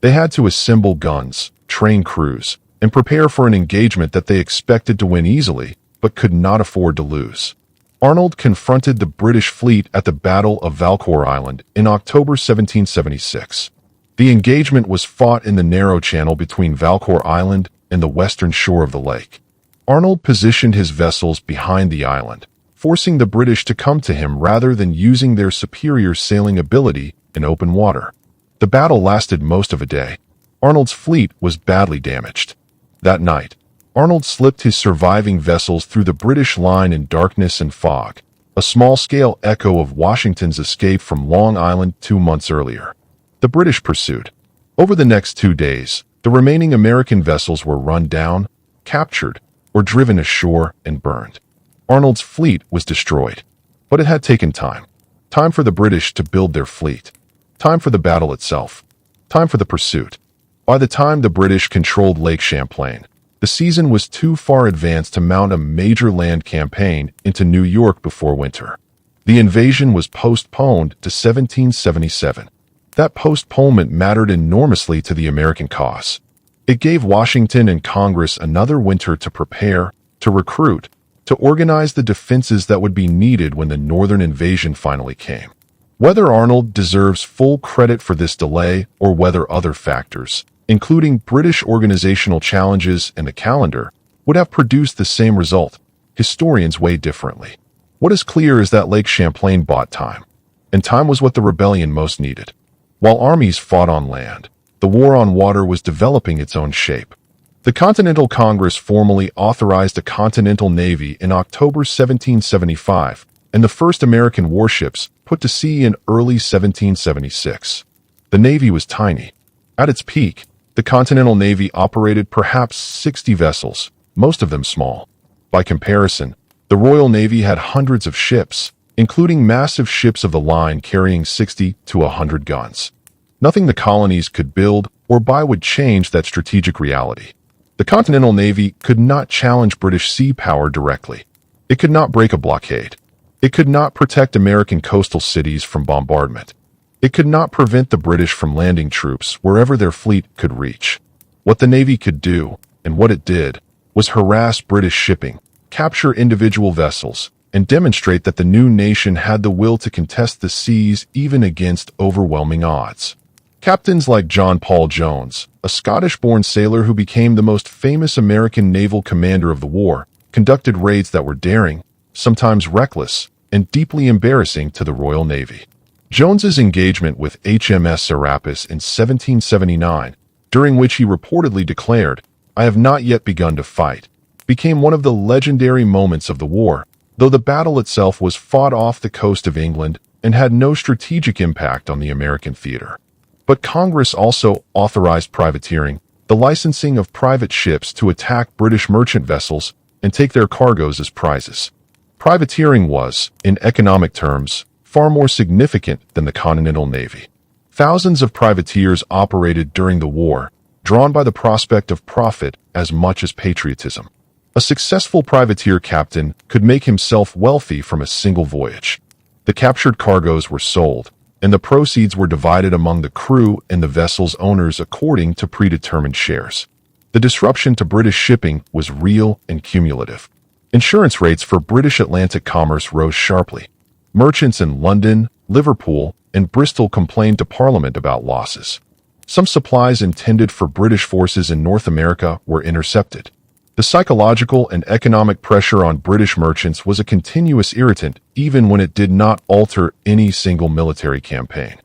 S1: They had to assemble guns, train crews, and prepare for an engagement that they expected to win easily, but could not afford to lose. Arnold confronted the British fleet at the Battle of Valcour Island in October 1776. The engagement was fought in the narrow channel between Valcour Island and the western shore of the lake. Arnold positioned his vessels behind the island, forcing the British to come to him rather than using their superior sailing ability in open water. The battle lasted most of a day. Arnold's fleet was badly damaged. That night, Arnold slipped his surviving vessels through the British line in darkness and fog, a small-scale echo of Washington's escape from Long Island 2 months earlier. The British pursued. Over the next 2 days, the remaining American vessels were run down, captured, or driven ashore and burned. Arnold's fleet was destroyed. But it had taken time. Time for the British to build their fleet. Time for the battle itself. Time for the pursuit. By the time the British controlled Lake Champlain, the season was too far advanced to mount a major land campaign into New York before winter. The invasion was postponed to 1777. That postponement mattered enormously to the American cause. It gave Washington and Congress another winter to prepare, to recruit, to organize the defenses that would be needed when the northern invasion finally came. Whether Arnold deserves full credit for this delay or whether other factors, including British organizational challenges and the calendar, would have produced the same result, historians weigh differently. What is clear is that Lake Champlain bought time, and time was what the rebellion most needed. While armies fought on land, the war on water was developing its own shape. The Continental Congress formally authorized a Continental Navy in October 1775, and the first American warships put to sea in early 1776. The Navy was tiny. At its peak, the Continental Navy operated perhaps 60 vessels, most of them small. By comparison, the Royal Navy had hundreds of ships, including massive ships of the line carrying 60 to 100 guns. Nothing the colonies could build or buy would change that strategic reality. The Continental Navy could not challenge British sea power directly. It could not break a blockade. It could not protect American coastal cities from bombardment. It could not prevent the British from landing troops wherever their fleet could reach. What the Navy could do, and what it did, was harass British shipping, capture individual vessels, and demonstrate that the new nation had the will to contest the seas even against overwhelming odds. Captains like John Paul Jones, a Scottish-born sailor who became the most famous American naval commander of the war, conducted raids that were daring, sometimes reckless, and deeply embarrassing to the Royal Navy. Jones's engagement with HMS Serapis in 1779, during which he reportedly declared, "I have not yet begun to fight," became one of the legendary moments of the war, though the battle itself was fought off the coast of England and had no strategic impact on the American theater. But Congress also authorized privateering, the licensing of private ships to attack British merchant vessels and take their cargoes as prizes. Privateering was, in economic terms, far more significant than the Continental Navy. Thousands of privateers operated during the war, drawn by the prospect of profit as much as patriotism. A successful privateer captain could make himself wealthy from a single voyage. The captured cargoes were sold, and the proceeds were divided among the crew and the vessel's owners according to predetermined shares. The disruption to British shipping was real and cumulative. Insurance rates for British Atlantic commerce rose sharply. Merchants in London, Liverpool, and Bristol complained to Parliament about losses. Some supplies intended for British forces in North America were intercepted. The psychological and economic pressure on British merchants was a continuous irritant even when it did not alter any single military campaign.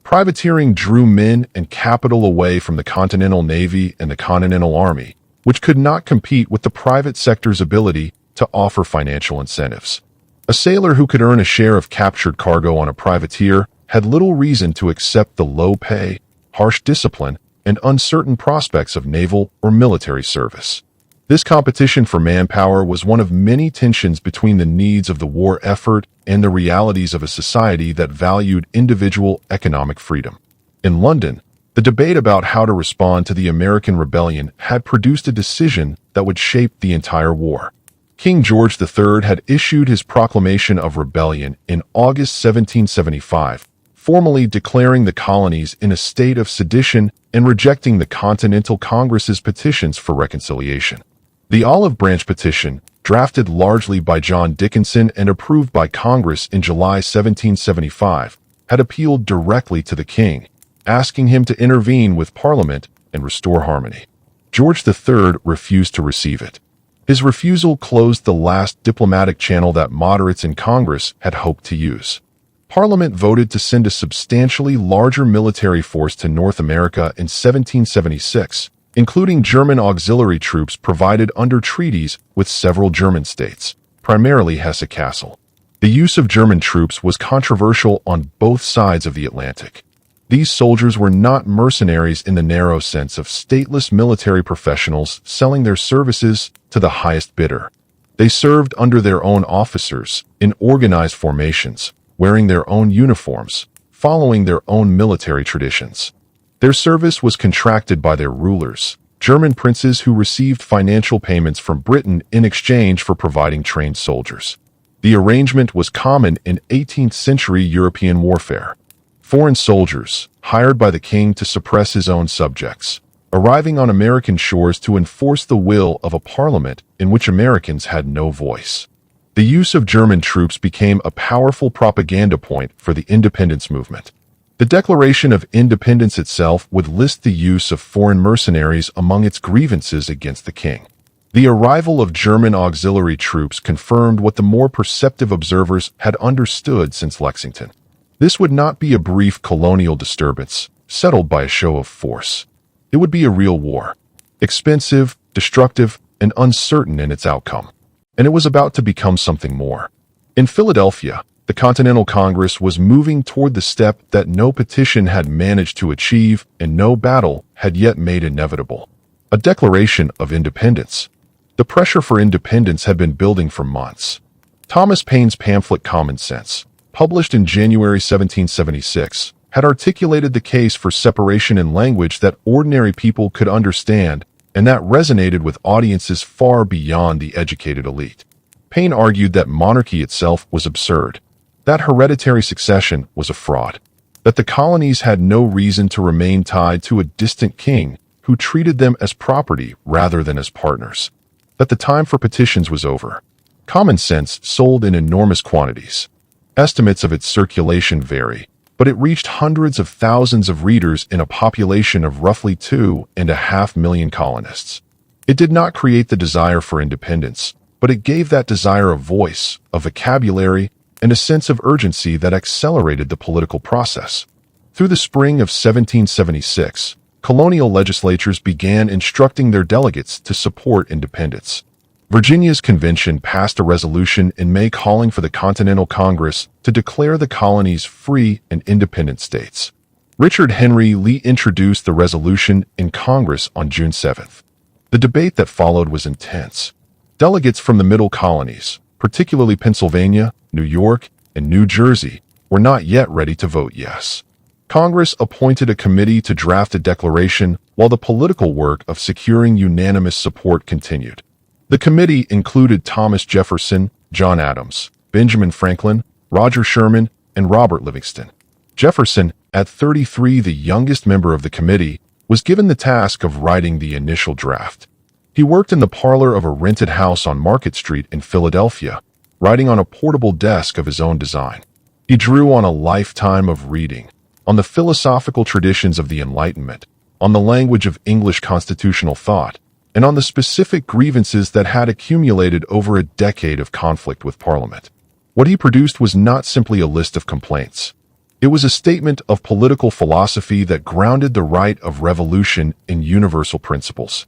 S1: Privateering drew men and capital away from the Continental Navy and the Continental Army, which could not compete with the private sector's ability to offer financial incentives. A sailor who could earn a share of captured cargo on a privateer had little reason to accept the low pay, harsh discipline, and uncertain prospects of naval or military service. This competition for manpower was one of many tensions between the needs of the war effort and the realities of a society that valued individual economic freedom. In London, the debate about how to respond to the American rebellion had produced a decision that would shape the entire war. King George III had issued his proclamation of rebellion in August 1775, formally declaring the colonies in a state of sedition and rejecting the Continental Congress's petitions for reconciliation. The Olive Branch Petition, drafted largely by John Dickinson and approved by Congress in July 1775, had appealed directly to the king, asking him to intervene with Parliament and restore harmony. George III refused to receive it. His refusal closed the last diplomatic channel that moderates in Congress had hoped to use. Parliament voted to send a substantially larger military force to North America in 1776, including German auxiliary troops provided under treaties with several German states, primarily Hesse-Kassel. The use of German troops was controversial on both sides of the Atlantic. These soldiers were not mercenaries in the narrow sense of stateless military professionals selling their services to the highest bidder. They served under their own officers, in organized formations, wearing their own uniforms, following their own military traditions. Their service was contracted by their rulers, German princes who received financial payments from Britain in exchange for providing trained soldiers. The arrangement was common in 18th century European warfare. Foreign soldiers, hired by the king to suppress his own subjects, arriving on American shores to enforce the will of a parliament in which Americans had no voice. The use of German troops became a powerful propaganda point for the independence movement. The Declaration of Independence itself would list the use of foreign mercenaries among its grievances against the king. The arrival of German auxiliary troops confirmed what the more perceptive observers had understood since Lexington. This would not be a brief colonial disturbance, settled by a show of force. It would be a real war, expensive, destructive, and uncertain in its outcome. And it was about to become something more. In Philadelphia, the Continental Congress was moving toward the step that no petition had managed to achieve and no battle had yet made inevitable: a Declaration of Independence. The pressure for independence had been building for months. Thomas Paine's pamphlet Common Sense, published in January 1776, had articulated the case for separation in language that ordinary people could understand and that resonated with audiences far beyond the educated elite. Paine argued that monarchy itself was absurd, that hereditary succession was a fraud, that the colonies had no reason to remain tied to a distant king who treated them as property rather than as partners, that the time for petitions was over. Common Sense sold in enormous quantities. Estimates of its circulation vary, but it reached hundreds of thousands of readers in a population of roughly 2.5 million colonists. It did not create the desire for independence, but it gave that desire a voice, a vocabulary, and a sense of urgency that accelerated the political process. Through the spring of 1776, colonial legislatures began instructing their delegates to support independence. Virginia's convention passed a resolution in May calling for the Continental Congress to declare the colonies free and independent states. Richard Henry Lee introduced the resolution in Congress on June 7th. The debate that followed was intense. Delegates from the Middle Colonies, particularly Pennsylvania, New York, and New Jersey, were not yet ready to vote yes. Congress appointed a committee to draft a declaration while the political work of securing unanimous support continued. The committee included Thomas Jefferson, John Adams, Benjamin Franklin, Roger Sherman, and Robert Livingston. Jefferson, at 33, the youngest member of the committee, was given the task of writing the initial draft. He worked in the parlor of a rented house on Market Street in Philadelphia, writing on a portable desk of his own design. He drew on a lifetime of reading, on the philosophical traditions of the Enlightenment, on the language of English constitutional thought, and on the specific grievances that had accumulated over a decade of conflict with Parliament. What he produced was not simply a list of complaints. It was a statement of political philosophy that grounded the right of revolution in universal principles.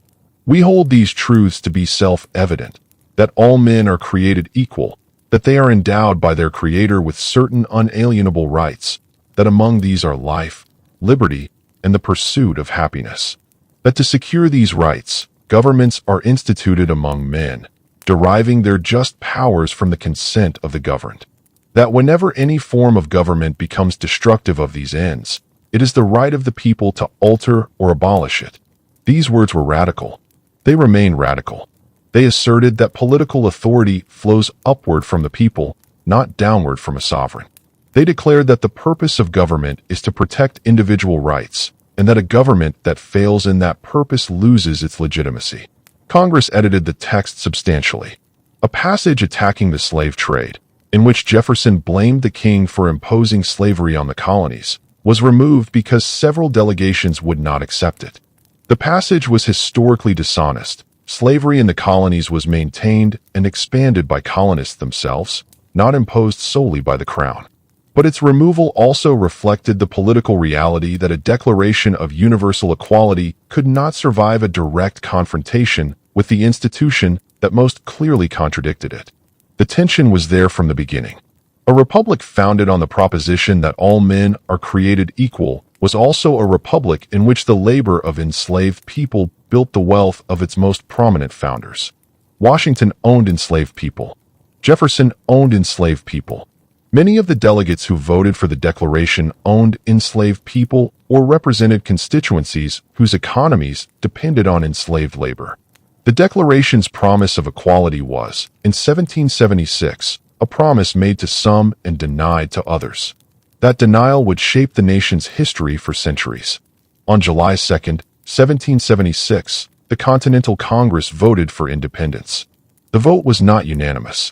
S1: We hold these truths to be self-evident, that all men are created equal, that they are endowed by their Creator with certain unalienable rights, that among these are life, liberty, and the pursuit of happiness. That to secure these rights, governments are instituted among men, deriving their just powers from the consent of the governed. That whenever any form of government becomes destructive of these ends, it is the right of the people to alter or abolish it. These words were radical. They remain radical. They asserted that political authority flows upward from the people, not downward from a sovereign. They declared that the purpose of government is to protect individual rights, and that a government that fails in that purpose loses its legitimacy. Congress edited the text substantially. A passage attacking the slave trade, in which Jefferson blamed the king for imposing slavery on the colonies, was removed because several delegations would not accept it. The passage was historically dishonest. Slavery in the colonies was maintained and expanded by colonists themselves, not imposed solely by the crown. But its removal also reflected the political reality that a declaration of universal equality could not survive a direct confrontation with the institution that most clearly contradicted it. The tension was there from the beginning. A republic founded on the proposition that all men are created equal was also a republic in which the labor of enslaved people built the wealth of its most prominent founders. Washington owned enslaved people. Jefferson owned enslaved people. Many of the delegates who voted for the Declaration owned enslaved people or represented constituencies whose economies depended on enslaved labor. The Declaration's promise of equality was, in 1776, a promise made to some and denied to others. That denial would shape the nation's history for centuries. On July 2, 1776, the Continental Congress voted for independence. The vote was not unanimous.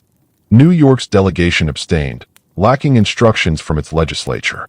S1: New York's delegation abstained, lacking instructions from its legislature.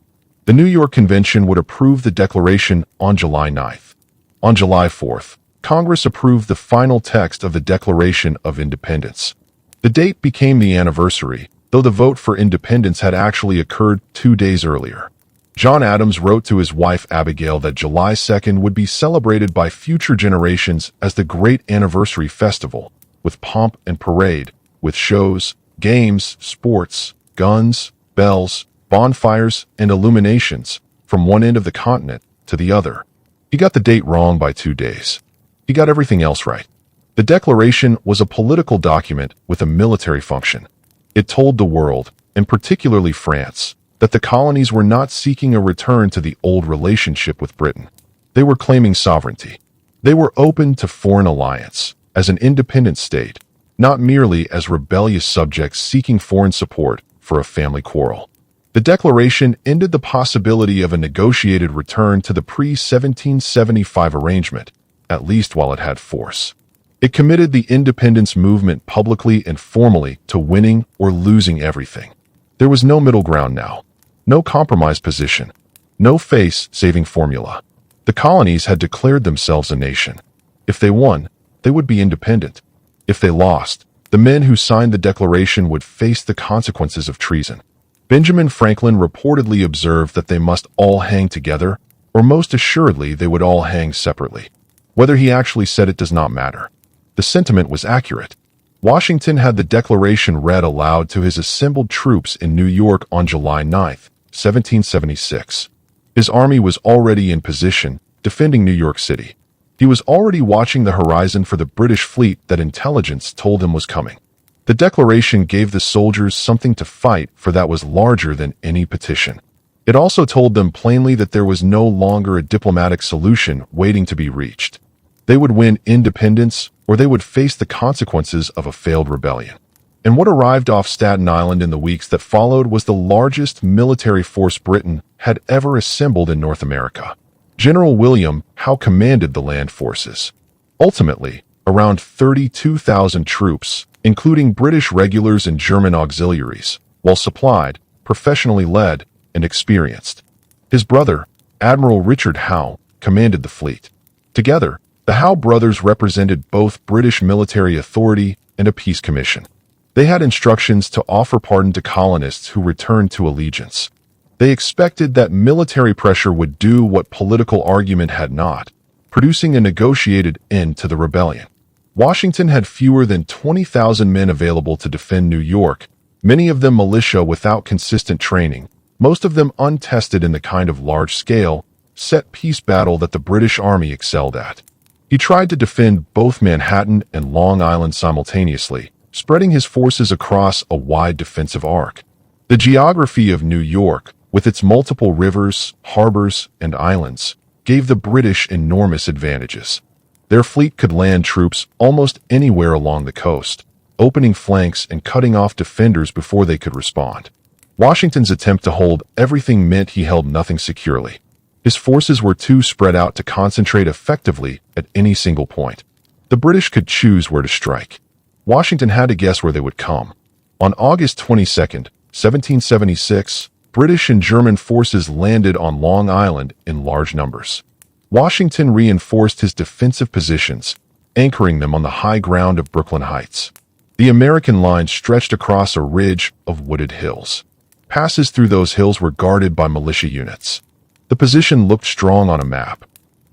S1: The New York Convention would approve the Declaration on July 9th. On July 4th, Congress approved the final text of the Declaration of Independence. The date became the anniversary, though the vote for independence had actually occurred 2 days earlier. John Adams wrote to his wife Abigail that July 2nd would be celebrated by future generations as the great anniversary festival, with pomp and parade, with shows, games, sports, guns, bells, bonfires, and illuminations, from one end of the continent to the other. He got the date wrong by 2 days. He got everything else right. The Declaration was a political document with a military function. It told the world, and particularly France, that the colonies were not seeking a return to the old relationship with Britain. They were claiming sovereignty. They were open to foreign alliance, as an independent state, not merely as rebellious subjects seeking foreign support for a family quarrel. The Declaration ended the possibility of a negotiated return to the pre-1775 arrangement, at least while it had force. It committed the independence movement publicly and formally to winning or losing everything. There was no middle ground now, no compromise position, no face-saving formula. The colonies had declared themselves a nation. If they won, they would be independent. If they lost, the men who signed the Declaration would face the consequences of treason. Benjamin Franklin reportedly observed that they must all hang together, or most assuredly they would all hang separately. Whether he actually said it does not matter. The sentiment was accurate. Washington had the Declaration read aloud to his assembled troops in New York on July 9, 1776. His army was already in position, defending New York City. He was already watching the horizon for the British fleet that intelligence told him was coming. The Declaration gave the soldiers something to fight for that was larger than any petition. It also told them plainly that there was no longer a diplomatic solution waiting to be reached. They would win independence, or they would face the consequences of a failed rebellion. And what arrived off Staten Island in the weeks that followed was the largest military force Britain had ever assembled in North America. General William Howe commanded the land forces. Ultimately, around 32,000 troops, including British regulars and German auxiliaries, well supplied, professionally led, and experienced. His brother, Admiral Richard Howe, commanded the fleet. Together, the Howe brothers represented both British military authority and a peace commission. They had instructions to offer pardon to colonists who returned to allegiance. They expected that military pressure would do what political argument had not. producing a negotiated end to the rebellion. Washington had fewer than 20,000 men available to defend New York, many of them militia without consistent training, most of them untested in the kind of large-scale, set-piece battle that the British Army excelled at. He tried to defend both Manhattan and Long Island simultaneously, spreading his forces across a wide defensive arc. The geography of New York, with its multiple rivers, harbors, and islands, gave the British enormous advantages. Their fleet could land troops almost anywhere along the coast, opening flanks and cutting off defenders before they could respond. Washington's attempt to hold everything meant he held nothing securely. His forces were too spread out to concentrate effectively at any single point. The British could choose where to strike. Washington had to guess where they would come. On August 22, 1776, British and German forces landed on Long Island in large numbers. Washington reinforced his defensive positions, anchoring them on the high ground of Brooklyn Heights. The American line stretched across a ridge of wooded hills. Passes through those hills were guarded by militia units. The position looked strong on a map.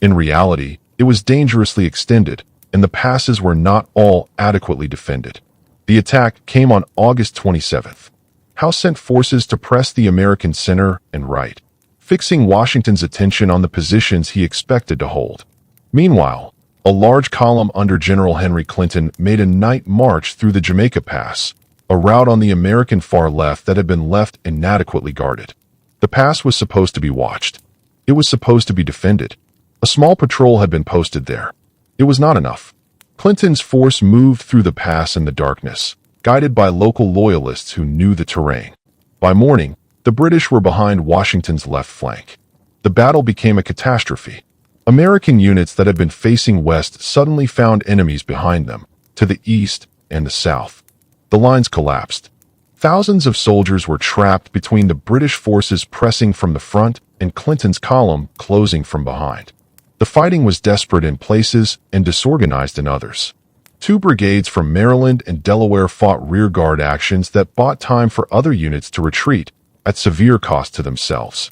S1: In reality, it was dangerously extended, and the passes were not all adequately defended. The attack came on August 27th. Howe sent forces to press the American center and right, fixing Washington's attention on the positions he expected to hold. Meanwhile, a large column under General Henry Clinton made a night march through the Jamaica Pass, a route on the American far left that had been left inadequately guarded. The pass was supposed to be watched. It was supposed to be defended. A small patrol had been posted there. It was not enough. Clinton's force moved through the pass in the darkness, guided by local loyalists who knew the terrain. By morning, the British were behind Washington's left flank. The battle became a catastrophe. American units that had been facing west suddenly found enemies behind them, to the east and the south. The lines collapsed. Thousands of soldiers were trapped between the British forces pressing from the front and Clinton's column closing from behind. The fighting was desperate in places and disorganized in others. Two brigades from Maryland and Delaware fought rearguard actions that bought time for other units to retreat, at severe cost to themselves.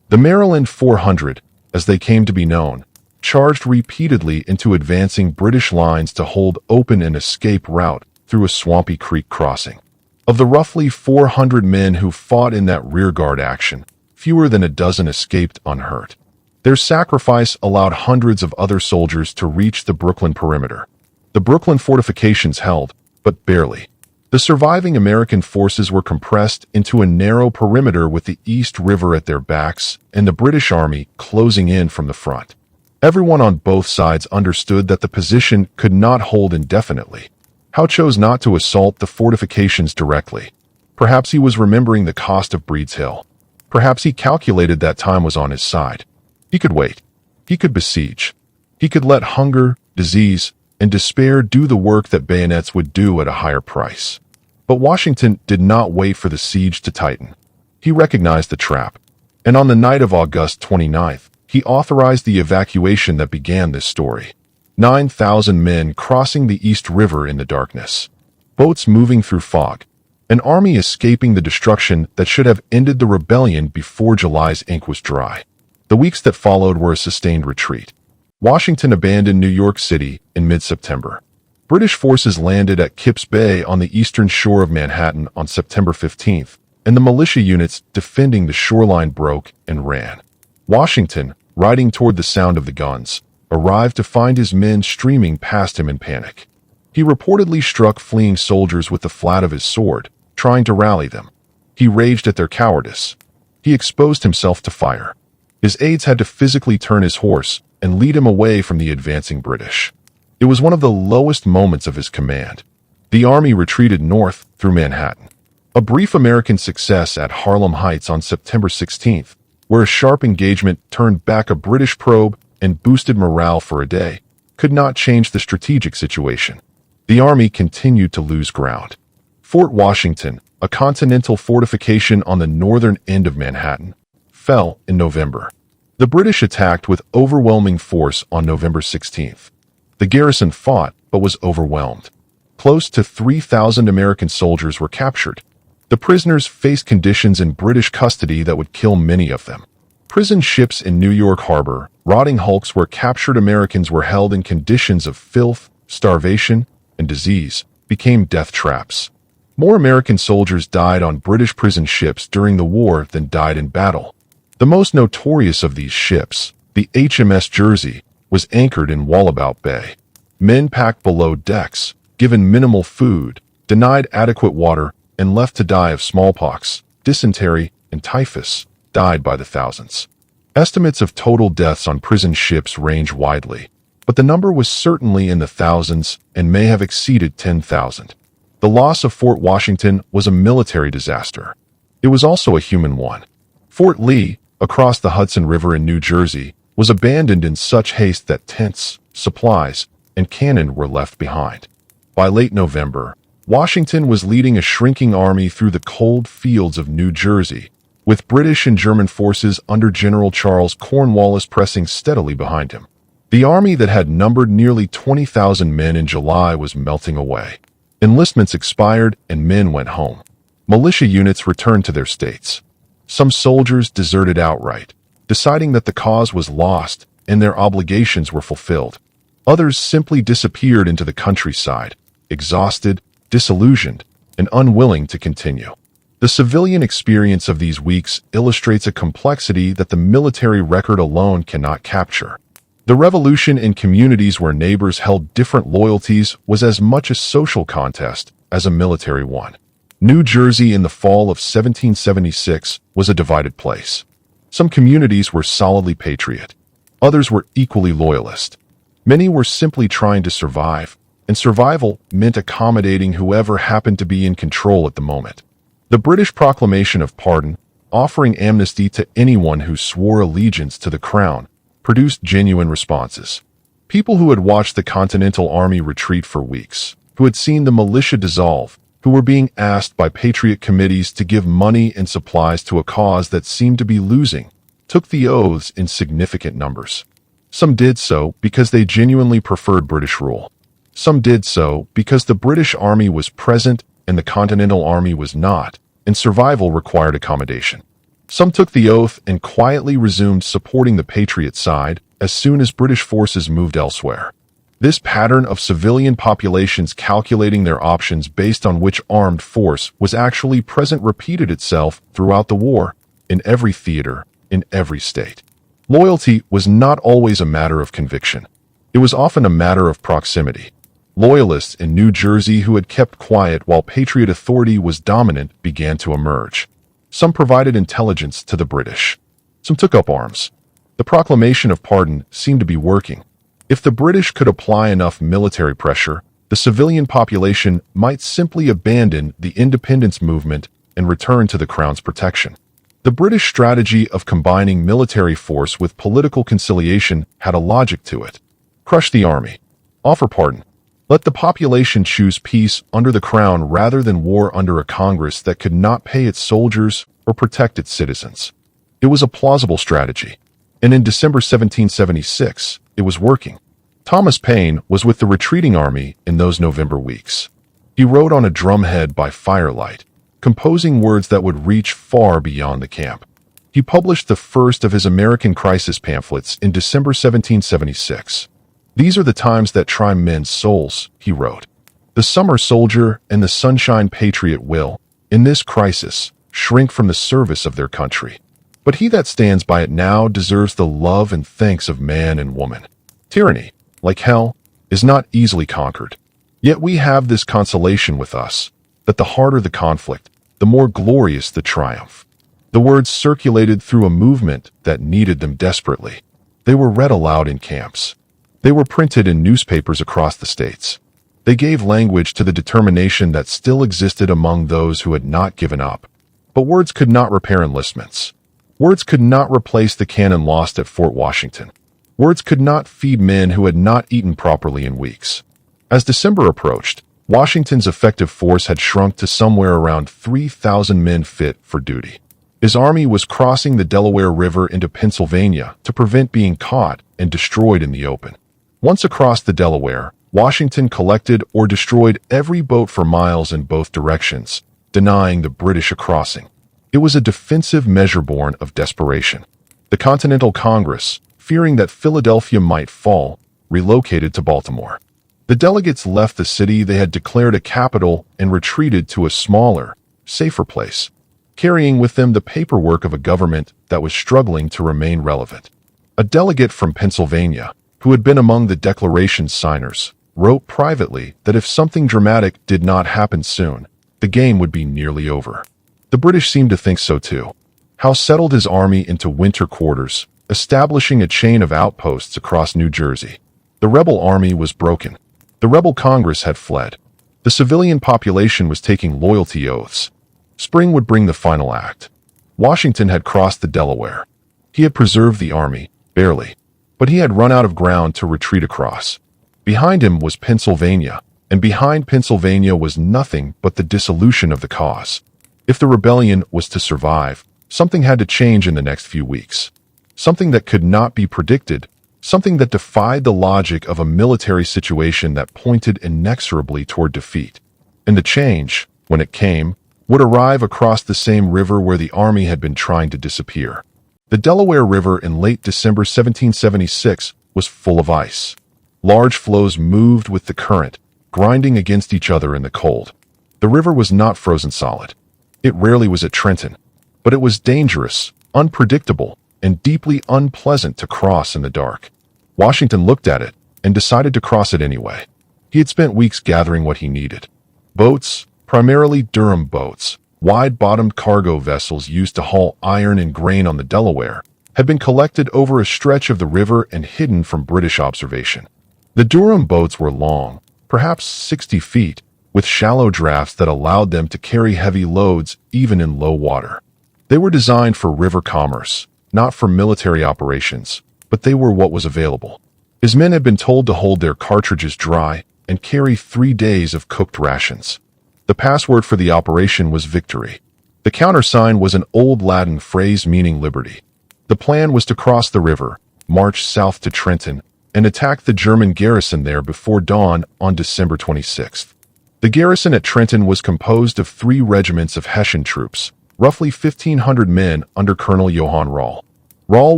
S1: The Maryland 400, as they came to be known, charged repeatedly into advancing British lines to hold open an escape route through a swampy creek crossing. Of the roughly 400 men who fought in that rearguard action, fewer than a dozen escaped unhurt. Their sacrifice allowed hundreds of other soldiers to reach the Brooklyn perimeter. The Brooklyn fortifications held, but barely. The surviving American forces were compressed into a narrow perimeter with the East River at their backs and the British Army closing in from the front. Everyone on both sides understood that the position could not hold indefinitely. Howe chose not to assault the fortifications directly. Perhaps he was remembering the cost of Breed's Hill. Perhaps he calculated that time was on his side. He could wait. He could besiege. He could let hunger, disease, and despair do the work that bayonets would do at a higher price. But Washington did not wait for the siege to tighten. He recognized the trap, and on the night of August 29th, he authorized the evacuation that began this story. 9,000 men crossing the East River in the darkness. Boats moving through fog. An army escaping the destruction that should have ended the rebellion before July's ink was dry. The weeks that followed were a sustained retreat. Washington abandoned New York City in mid-September. British forces landed at Kipps Bay on the eastern shore of Manhattan on September 15th, and the militia units defending the shoreline broke and ran. Washington, riding toward the sound of the guns, arrived to find his men streaming past him in panic. He reportedly struck fleeing soldiers with the flat of his sword, trying to rally them. He raged at their cowardice. He exposed himself to fire. His aides had to physically turn his horse and lead him away from the advancing British. It was one of the lowest moments of his command. The army retreated north through Manhattan. A brief American success at Harlem Heights on September 16th, where a sharp engagement turned back a British probe and boosted morale for a day, could not change the strategic situation. The army continued to lose ground. Fort Washington, a continental fortification on the northern end of Manhattan, fell in November. The British attacked with overwhelming force on November 16th. The garrison fought, but was overwhelmed. Close to 3,000 American soldiers were captured. The prisoners faced conditions in British custody that would kill many of them. Prison ships in New York Harbor, rotting hulks where captured Americans were held in conditions of filth, starvation, and disease, became death traps. More American soldiers died on British prison ships during the war than died in battle. The most notorious of these ships, the HMS Jersey, was anchored in Wallabout Bay. Men packed below decks, given minimal food, denied adequate water, and left to die of smallpox, dysentery, and typhus, died by the thousands. Estimates of total deaths on prison ships range widely, but the number was certainly in the thousands and may have exceeded 10,000. The loss of Fort Washington was a military disaster. It was also a human one. Fort Lee, across the Hudson River in New Jersey, was abandoned in such haste that tents, supplies, and cannon were left behind. By late November, Washington was leading a shrinking army through the cold fields of New Jersey, with British and German forces under General Charles Cornwallis pressing steadily behind him. The army that had numbered nearly 20,000 men in July was melting away. Enlistments expired and men went home. Militia units returned to their states. Some soldiers deserted outright, deciding that the cause was lost and their obligations were fulfilled. Others simply disappeared into the countryside, exhausted, disillusioned, and unwilling to continue. The civilian experience of these weeks illustrates a complexity that the military record alone cannot capture. The revolution in communities where neighbors held different loyalties was as much a social contest as a military one. New Jersey in the fall of 1776 was a divided place. Some communities were solidly patriot. Others were equally loyalist. Many were simply trying to survive, and survival meant accommodating whoever happened to be in control at the moment. The British proclamation of pardon, offering amnesty to anyone who swore allegiance to the crown, produced genuine responses. People who had watched the Continental Army retreat for weeks, who had seen the militia dissolve, who were being asked by patriot committees to give money and supplies to a cause that seemed to be losing, took the oaths in significant numbers. Some did so because they genuinely preferred British rule. Some did so because the British Army was present and the Continental Army was not, and survival required accommodation. Some took the oath and quietly resumed supporting the Patriot side as soon as British forces moved elsewhere. This pattern of civilian populations calculating their options based on which armed force was actually present repeated itself throughout the war, in every theater, in every state. Loyalty was not always a matter of conviction. It was often a matter of proximity. Loyalists in New Jersey who had kept quiet while Patriot authority was dominant began to emerge. Some provided intelligence to the British. Some took up arms. The proclamation of pardon seemed to be working. If the British could apply enough military pressure, the civilian population might simply abandon the independence movement and return to the Crown's protection. The British strategy of combining military force with political conciliation had a logic to it. Crush the army. Offer pardon. Let the population choose peace under the Crown rather than war under a Congress that could not pay its soldiers or protect its citizens. It was a plausible strategy, and in December 1776, it was working. Thomas Paine was with the retreating army in those November weeks. He rode on a drumhead by firelight, composing words that would reach far beyond the camp. He published the first of his American Crisis pamphlets in December 1776. "These are the times that try men's souls," he wrote. "The summer soldier and the sunshine patriot will, in this crisis, shrink from the service of their country. But he that stands by it now deserves the love and thanks of man and woman. Tyranny, like hell, is not easily conquered. Yet we have this consolation with us, that the harder the conflict, the more glorious the triumph." The words circulated through a movement that needed them desperately. They were read aloud in camps. They were printed in newspapers across the states. They gave language to the determination that still existed among those who had not given up. But words could not repair enlistments. Words could not replace the cannon lost at Fort Washington. Words could not feed men who had not eaten properly in weeks. As December approached, Washington's effective force had shrunk to somewhere around 3,000 men fit for duty. His army was crossing the Delaware River into Pennsylvania to prevent being caught and destroyed in the open. Once across the Delaware, Washington collected or destroyed every boat for miles in both directions, denying the British a crossing. It was a defensive measure born of desperation. The Continental Congress, fearing that Philadelphia might fall, relocated to Baltimore. The delegates left the city they had declared a capital and retreated to a smaller, safer place, carrying with them the paperwork of a government that was struggling to remain relevant. A delegate from Pennsylvania, who had been among the Declaration signers, wrote privately that if something dramatic did not happen soon, the game would be nearly over. The British seemed to think so too. Howe settled his army into winter quarters, establishing a chain of outposts across New Jersey. The rebel army was broken. The rebel Congress had fled. The civilian population was taking loyalty oaths. Spring would bring the final act. Washington had crossed the Delaware. He had preserved the army, barely, but he had run out of ground to retreat across. Behind him was Pennsylvania, and behind Pennsylvania was nothing but the dissolution of the cause. If the rebellion was to survive, something had to change in the next few weeks. Something that could not be predicted, something that defied the logic of a military situation that pointed inexorably toward defeat. And the change, when it came, would arrive across the same river where the army had been trying to disappear. The Delaware River in late December 1776 was full of ice. Large floes moved with the current, grinding against each other in the cold. The river was not frozen solid. It rarely was at Trenton, but it was dangerous, unpredictable, and deeply unpleasant to cross in the dark. Washington looked at it and decided to cross it anyway. He had spent weeks gathering what he needed. Boats, primarily Durham boats, wide-bottomed cargo vessels used to haul iron and grain on the Delaware, had been collected over a stretch of the river and hidden from British observation. The Durham boats were long, perhaps 60 feet, with shallow drafts that allowed them to carry heavy loads even in low water. They were designed for river commerce, not for military operations, but they were what was available. His men had been told to hold their cartridges dry and carry 3 days of cooked rations. The password for the operation was victory. The countersign was an old Latin phrase meaning liberty. The plan was to cross the river, march south to Trenton, and attack the German garrison there before dawn on December 26th. The garrison at Trenton was composed of 3 regiments of Hessian troops, roughly 1,500 men under Colonel Johann Rall. Rall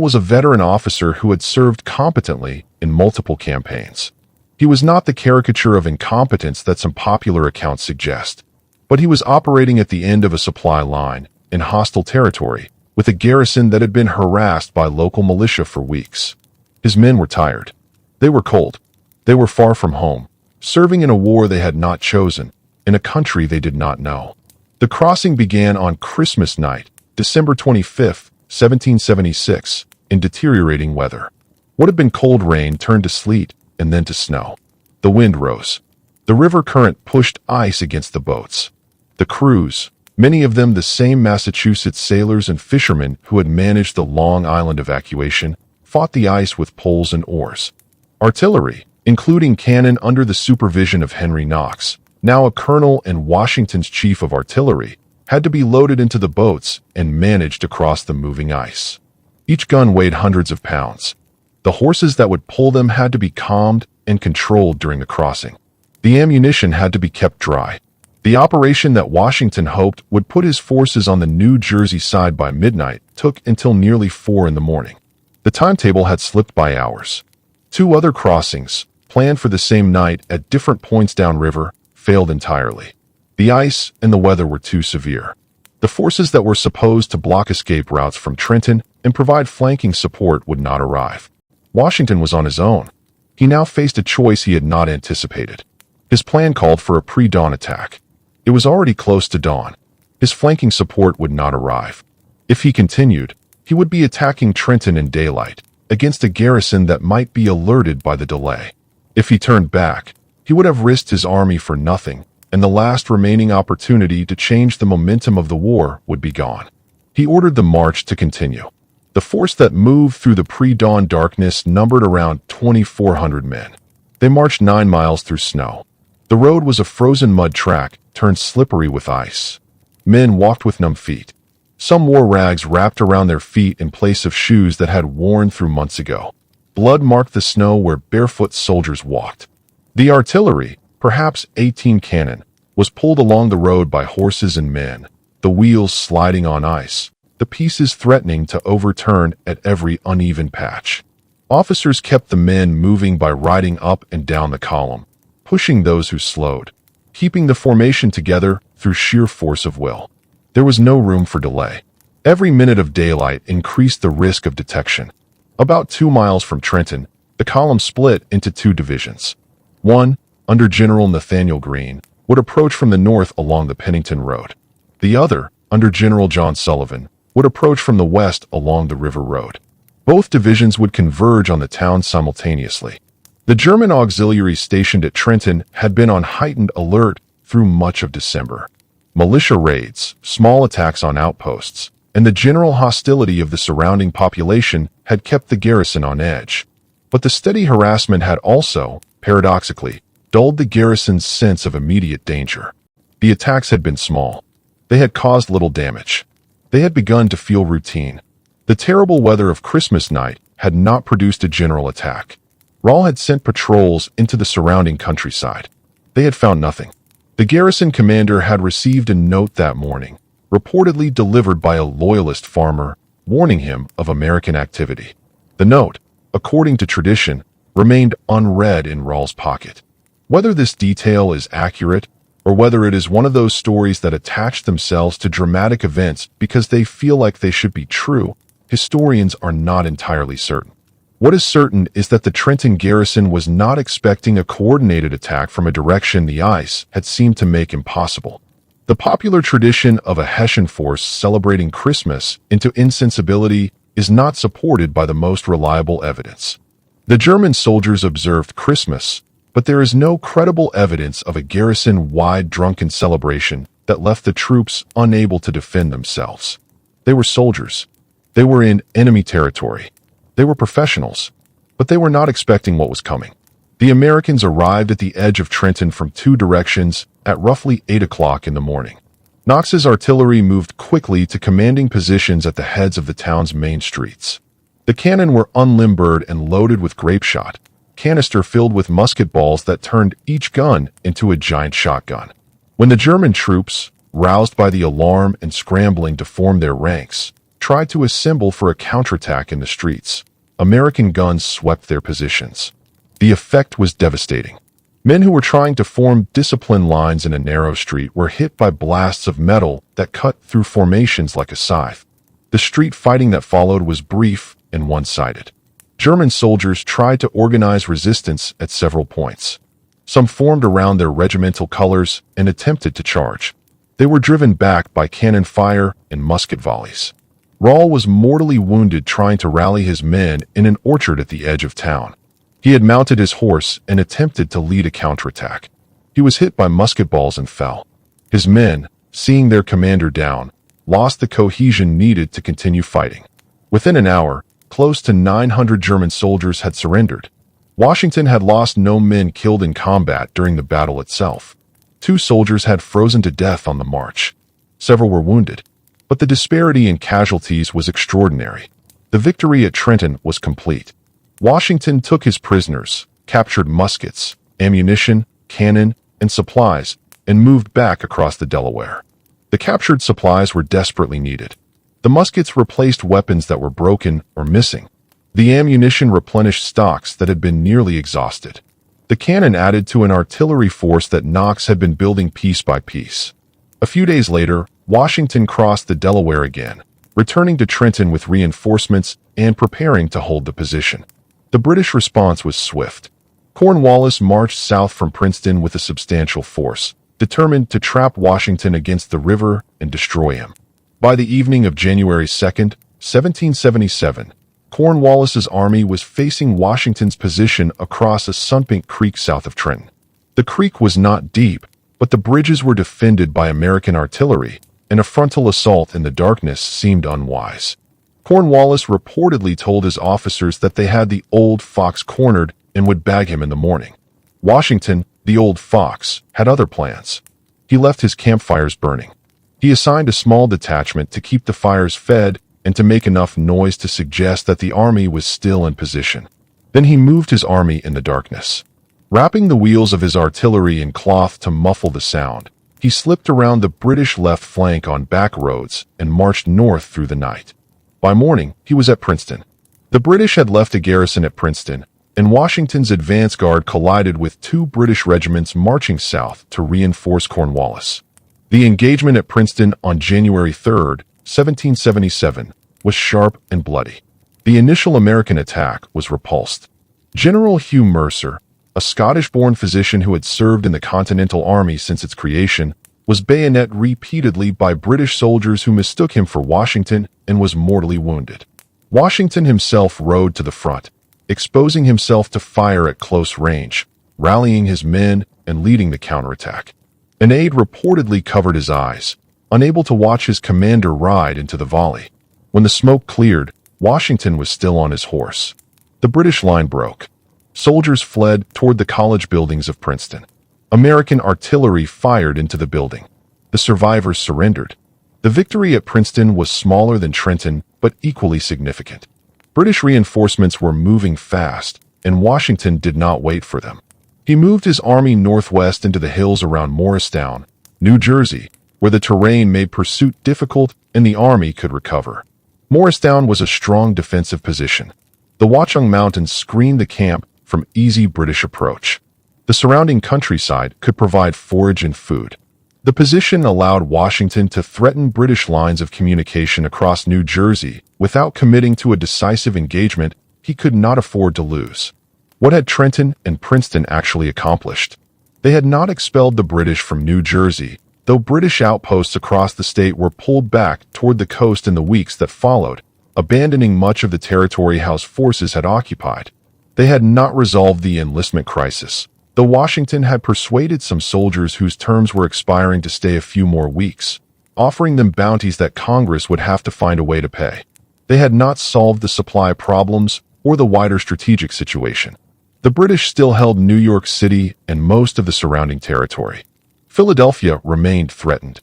S1: was a veteran officer who had served competently in multiple campaigns. He was not the caricature of incompetence that some popular accounts suggest, but he was operating at the end of a supply line, in hostile territory, with a garrison that had been harassed by local militia for weeks. His men were tired. They were cold. They were far from home, serving in a war they had not chosen, in a country they did not know. The crossing began on Christmas night, December 25th, 1776, in deteriorating weather. What had been cold rain turned to sleet and then to snow. The wind rose. The river current pushed ice against the boats. The crews, many of them the same Massachusetts sailors and fishermen who had managed the Long Island evacuation, fought the ice with poles and oars. Artillery, including cannon under the supervision of Henry Knox, now a colonel and Washington's chief of artillery, had to be loaded into the boats and managed across the moving ice. Each gun weighed hundreds of pounds. The horses that would pull them had to be calmed and controlled during the crossing. The ammunition had to be kept dry. The operation that Washington hoped would put his forces on the New Jersey side by midnight took until nearly 4 in the morning. The timetable had slipped by hours. 2 other crossings, planned for the same night at different points downriver, failed entirely. The ice and the weather were too severe. The forces that were supposed to block escape routes from Trenton and provide flanking support would not arrive. Washington was on his own. He now faced a choice he had not anticipated. His plan called for a pre-dawn attack. It was already close to dawn. His flanking support would not arrive. If he continued, he would be attacking Trenton in daylight, against a garrison that might be alerted by the delay. If he turned back, he would have risked his army for nothing, and the last remaining opportunity to change the momentum of the war would be gone. He ordered the march to continue. The force that moved through the pre-dawn darkness numbered around 2,400 men. They marched 9 miles through snow. The road was a frozen mud track, turned slippery with ice. Men walked with numb feet. Some wore rags wrapped around their feet in place of shoes that had worn through months ago. Blood marked the snow where barefoot soldiers walked. The artillery, perhaps 18 cannon, was pulled along the road by horses and men, the wheels sliding on ice. the pieces threatening to overturn at every uneven patch. Officers kept the men moving by riding up and down the column, pushing those who slowed, keeping the formation together through sheer force of will. There was no room for delay. Every minute of daylight increased the risk of detection. About 2 miles from Trenton, the column split into 2 divisions. One, under General Nathaniel Greene, would approach from the north along the Pennington Road. The other, under General John Sullivan, would approach from the west along the River Road. Both divisions would converge on the town simultaneously. The German auxiliaries stationed at Trenton had been on heightened alert through much of December. Militia raids, small attacks on outposts, and the general hostility of the surrounding population had kept the garrison on edge. But the steady harassment had also, paradoxically, dulled the garrison's sense of immediate danger. The attacks had been small. They had caused little damage. They had begun to feel routine. The terrible weather of Christmas night had not produced a general attack. Rahl had sent patrols into the surrounding countryside. They had found nothing. The garrison commander had received a note that morning, reportedly delivered by a loyalist farmer, warning him of American activity. The note, according to tradition, remained unread in Rahl's pocket. Whether this detail is accurate, or whether it is one of those stories that attach themselves to dramatic events because they feel like they should be true, historians are not entirely certain. What is certain is that the Trenton garrison was not expecting a coordinated attack from a direction the ice had seemed to make impossible. The popular tradition of a Hessian force celebrating Christmas into insensibility is not supported by the most reliable evidence. The German soldiers observed Christmas, but there is no credible evidence of a garrison-wide drunken celebration that left the troops unable to defend themselves. They were soldiers. They were in enemy territory. They were professionals, but they were not expecting what was coming. The Americans arrived at the edge of Trenton from 2 directions at roughly 8 o'clock in the morning. Knox's artillery moved quickly to commanding positions at the heads of the town's main streets. The cannon were unlimbered and loaded with grape shot, canister filled with musket balls that turned each gun into a giant shotgun. When the German troops, roused by the alarm and scrambling to form their ranks, tried to assemble for a counterattack in the streets, American guns swept their positions. The effect was devastating. Men who were trying to form disciplined lines in a narrow street were hit by blasts of metal that cut through formations like a scythe. The street fighting that followed was brief and one-sided. German soldiers tried to organize resistance at several points. Some formed around their regimental colors and attempted to charge. They were driven back by cannon fire and musket volleys. Rahl was mortally wounded trying to rally his men in an orchard at the edge of town. He had mounted his horse and attempted to lead a counterattack. He was hit by musket balls and fell. His men, seeing their commander down, lost the cohesion needed to continue fighting. Within an hour, close to 900 German soldiers had surrendered. Washington had lost no men killed in combat during the battle itself. 2 soldiers had frozen to death on the march. Several were wounded. But the disparity in casualties was extraordinary. The victory at Trenton was complete. Washington took his prisoners, captured muskets, ammunition, cannon, and supplies, and moved back across the Delaware. The captured supplies were desperately needed. The muskets replaced weapons that were broken or missing. The ammunition replenished stocks that had been nearly exhausted. The cannon added to an artillery force that Knox had been building piece by piece. A few days later, Washington crossed the Delaware again, returning to Trenton with reinforcements and preparing to hold the position. The British response was swift. Cornwallis marched south from Princeton with a substantial force, determined to trap Washington against the river and destroy him. By the evening of January 2nd, 1777, Cornwallis's army was facing Washington's position across a Sunpink Creek south of Trenton. The creek was not deep, but the bridges were defended by American artillery, and a frontal assault in the darkness seemed unwise. Cornwallis reportedly told his officers that they had the old fox cornered and would bag him in the morning. Washington, the old fox, had other plans. He left his campfires burning. He assigned a small detachment to keep the fires fed and to make enough noise to suggest that the army was still in position. Then he moved his army in the darkness. Wrapping the wheels of his artillery in cloth to muffle the sound, He slipped around the British left flank on back roads and marched north through the night. By morning, he was at Princeton. The British had left a garrison at Princeton, and Washington's advance guard collided with two British regiments marching south to reinforce Cornwallis. The engagement at Princeton on January 3, 1777, was sharp and bloody. The initial American attack was repulsed. General Hugh Mercer, a Scottish-born physician who had served in the Continental Army since its creation, was bayoneted repeatedly by British soldiers who mistook him for Washington and was mortally wounded. Washington himself rode to the front, exposing himself to fire at close range, rallying his men and leading the counterattack. An aide reportedly covered his eyes, unable to watch his commander ride into the volley. When the smoke cleared, Washington was still on his horse. The British line broke. Soldiers fled toward the college buildings of Princeton. American artillery fired into the building. The survivors surrendered. The victory at Princeton was smaller than Trenton, but equally significant. British reinforcements were moving fast, and Washington did not wait for them. He moved his army northwest into the hills around Morristown, New Jersey, where the terrain made pursuit difficult and the army could recover. Morristown was a strong defensive position. The Watchung Mountains screened the camp from easy British approach. The surrounding countryside could provide forage and food. The position allowed Washington to threaten British lines of communication across New Jersey without committing to a decisive engagement he could not afford to lose. What had Trenton and Princeton actually accomplished? They had not expelled the British from New Jersey, though British outposts across the state were pulled back toward the coast in the weeks that followed, abandoning much of the territory Howe's forces had occupied. They had not resolved the enlistment crisis, though Washington had persuaded some soldiers whose terms were expiring to stay a few more weeks, offering them bounties that Congress would have to find a way to pay. They had not solved the supply problems or the wider strategic situation. The British still held New York City and most of the surrounding territory. Philadelphia remained threatened,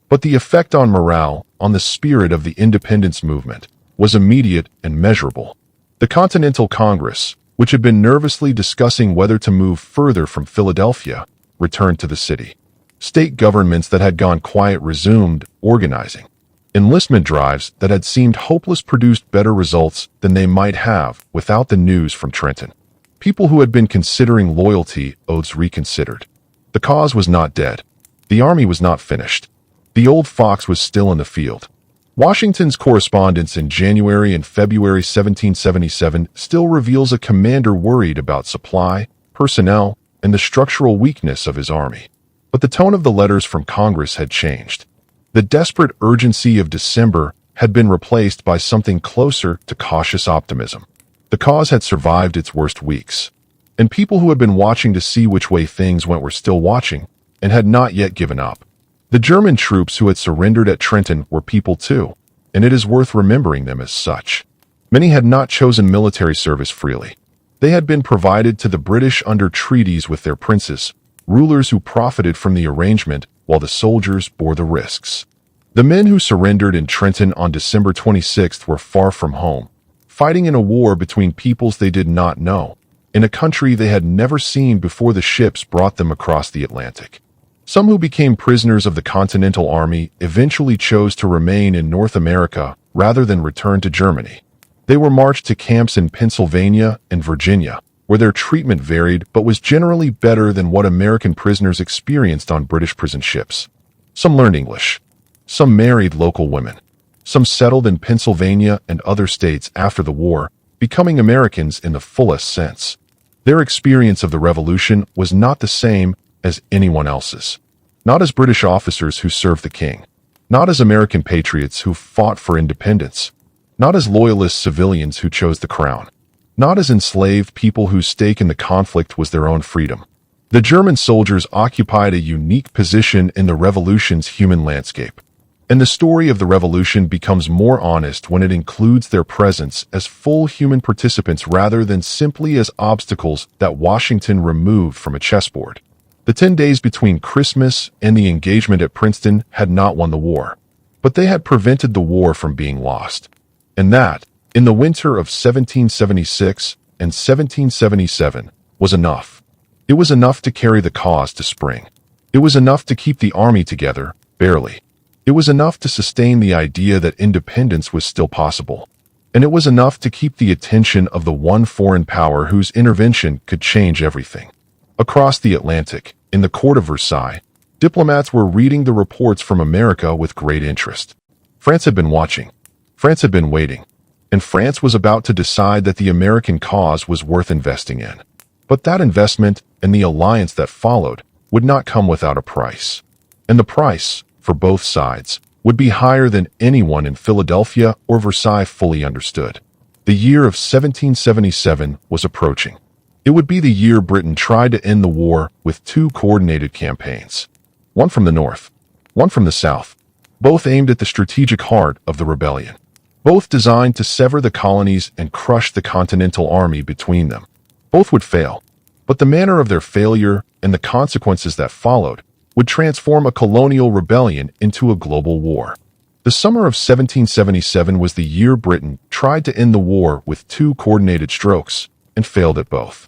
S1: but the effect on morale, on the spirit of the independence movement, was immediate and measurable. The Continental Congress, which had been nervously discussing whether to move further from Philadelphia, returned to the city. State governments that had gone quiet resumed organizing. Enlistment drives that had seemed hopeless produced better results than they might have without the news from Trenton. People who had been considering loyalty oaths reconsidered. The cause was not dead. The army was not finished. The old fox was still in the field. Washington's correspondence in January and February 1777 still reveals a commander worried about supply, personnel, and the structural weakness of his army. But the tone of the letters from Congress had changed. The desperate urgency of December had been replaced by something closer to cautious optimism. The cause had survived its worst weeks, and people who had been watching to see which way things went were still watching and had not yet given up. The German troops who had surrendered at Trenton were people too, and it is worth remembering them as such. Many had not chosen military service freely. They had been provided to the British under treaties with their princes, rulers who profited from the arrangement while the soldiers bore the risks. The men who surrendered in Trenton on December 26th were far from home, fighting in a war between peoples they did not know, in a country they had never seen before the ships brought them across the Atlantic. Some who became prisoners of the Continental Army eventually chose to remain in North America rather than return to Germany. They were marched to camps in Pennsylvania and Virginia, where their treatment varied but was generally better than what American prisoners experienced on British prison ships. Some learned English. Some married local women. Some settled in Pennsylvania and other states after the war, becoming Americans in the fullest sense. Their experience of the Revolution was not the same as anyone else's. Not as British officers who served the king. Not as American patriots who fought for independence. Not as loyalist civilians who chose the crown. Not as enslaved people whose stake in the conflict was their own freedom. The German soldiers occupied a unique position in the Revolution's human landscape. And the story of the Revolution becomes more honest when it includes their presence as full human participants rather than simply as obstacles that Washington removed from a chessboard. The 10 days between Christmas and the engagement at Princeton had not won the war, but they had prevented the war from being lost. And that, in the winter of 1776 and 1777, was enough. It was enough to carry the cause to spring. It was enough to keep the army together, barely. It was enough to sustain the idea that independence was still possible. And it was enough to keep the attention of the one foreign power whose intervention could change everything. Across the Atlantic, in the court of Versailles, diplomats were reading the reports from America with great interest. France had been watching. France had been waiting. And France was about to decide that the American cause was worth investing in. But that investment and the alliance that followed would not come without a price. And the price, for both sides, would be higher than anyone in Philadelphia or Versailles fully understood. The year of 1777 was approaching. It would be the year Britain tried to end the war with two coordinated campaigns. One from the north, one from the south, both aimed at the strategic heart of the rebellion. Both designed to sever the colonies and crush the Continental Army between them. Both would fail, but the manner of their failure and the consequences that followed would transform a colonial rebellion into a global war. The summer of 1777 was the year Britain tried to end the war with two coordinated strokes and failed at both.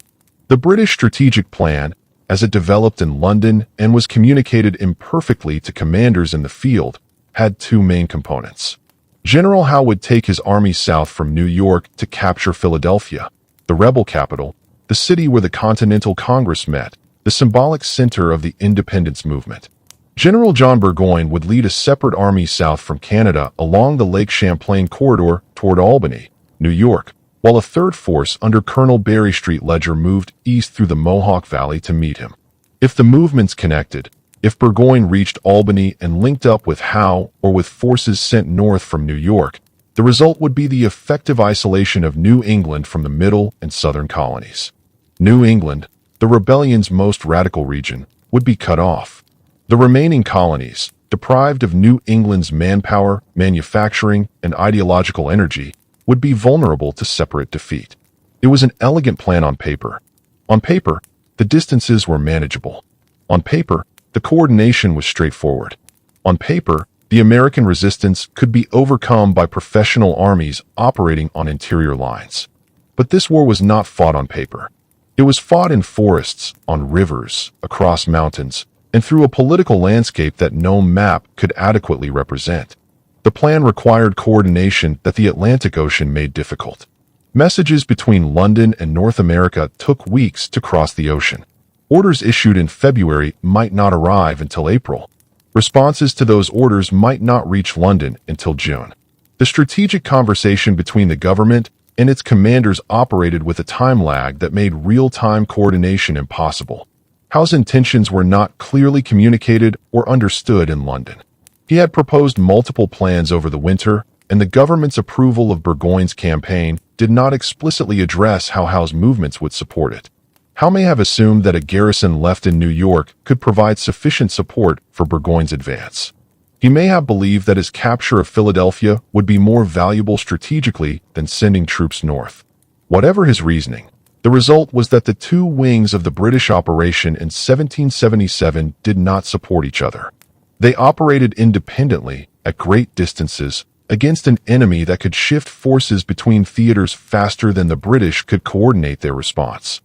S1: The British strategic plan, as it developed in London and was communicated imperfectly to commanders in the field, had two main components. General Howe would take his army south from New York to capture Philadelphia, the rebel capital, the city where the Continental Congress met, the symbolic center of the independence movement. General John Burgoyne would lead a separate army south from Canada along the Lake Champlain corridor toward Albany, New York, while a third force under Colonel Barry Street Ledger moved east through the Mohawk Valley to meet him. If the movements connected, if Burgoyne reached Albany and linked up with Howe or with forces sent north from New York, the result would be the effective isolation of New England from the middle and southern colonies. New England, the rebellion's most radical region, would be cut off. The remaining colonies, deprived of New England's manpower, manufacturing, and ideological energy, would be vulnerable to separate defeat. It was an elegant plan on paper. On paper, the distances were manageable. On paper, the coordination was straightforward. On paper, the American resistance could be overcome by professional armies operating on interior lines. But this war was not fought on paper. It was fought in forests, on rivers, across mountains, and through a political landscape that no map could adequately represent. The plan required coordination that the Atlantic Ocean made difficult. Messages between London and North America took weeks to cross the ocean. Orders issued in February might not arrive until April. Responses to those orders might not reach London until June. The strategic conversation between the government and its commanders operated with a time lag that made real-time coordination impossible. Howe's intentions were not clearly communicated or understood in London. He had proposed multiple plans over the winter, and the government's approval of Burgoyne's campaign did not explicitly address how Howe's movements would support it. Howe may have assumed that a garrison left in New York could provide sufficient support for Burgoyne's advance. He may have believed that his capture of Philadelphia would be more valuable strategically than sending troops north. Whatever his reasoning, the result was that the two wings of the British operation in 1777 did not support each other. They operated independently, at great distances, against an enemy that could shift forces between theaters faster than the British could coordinate their response.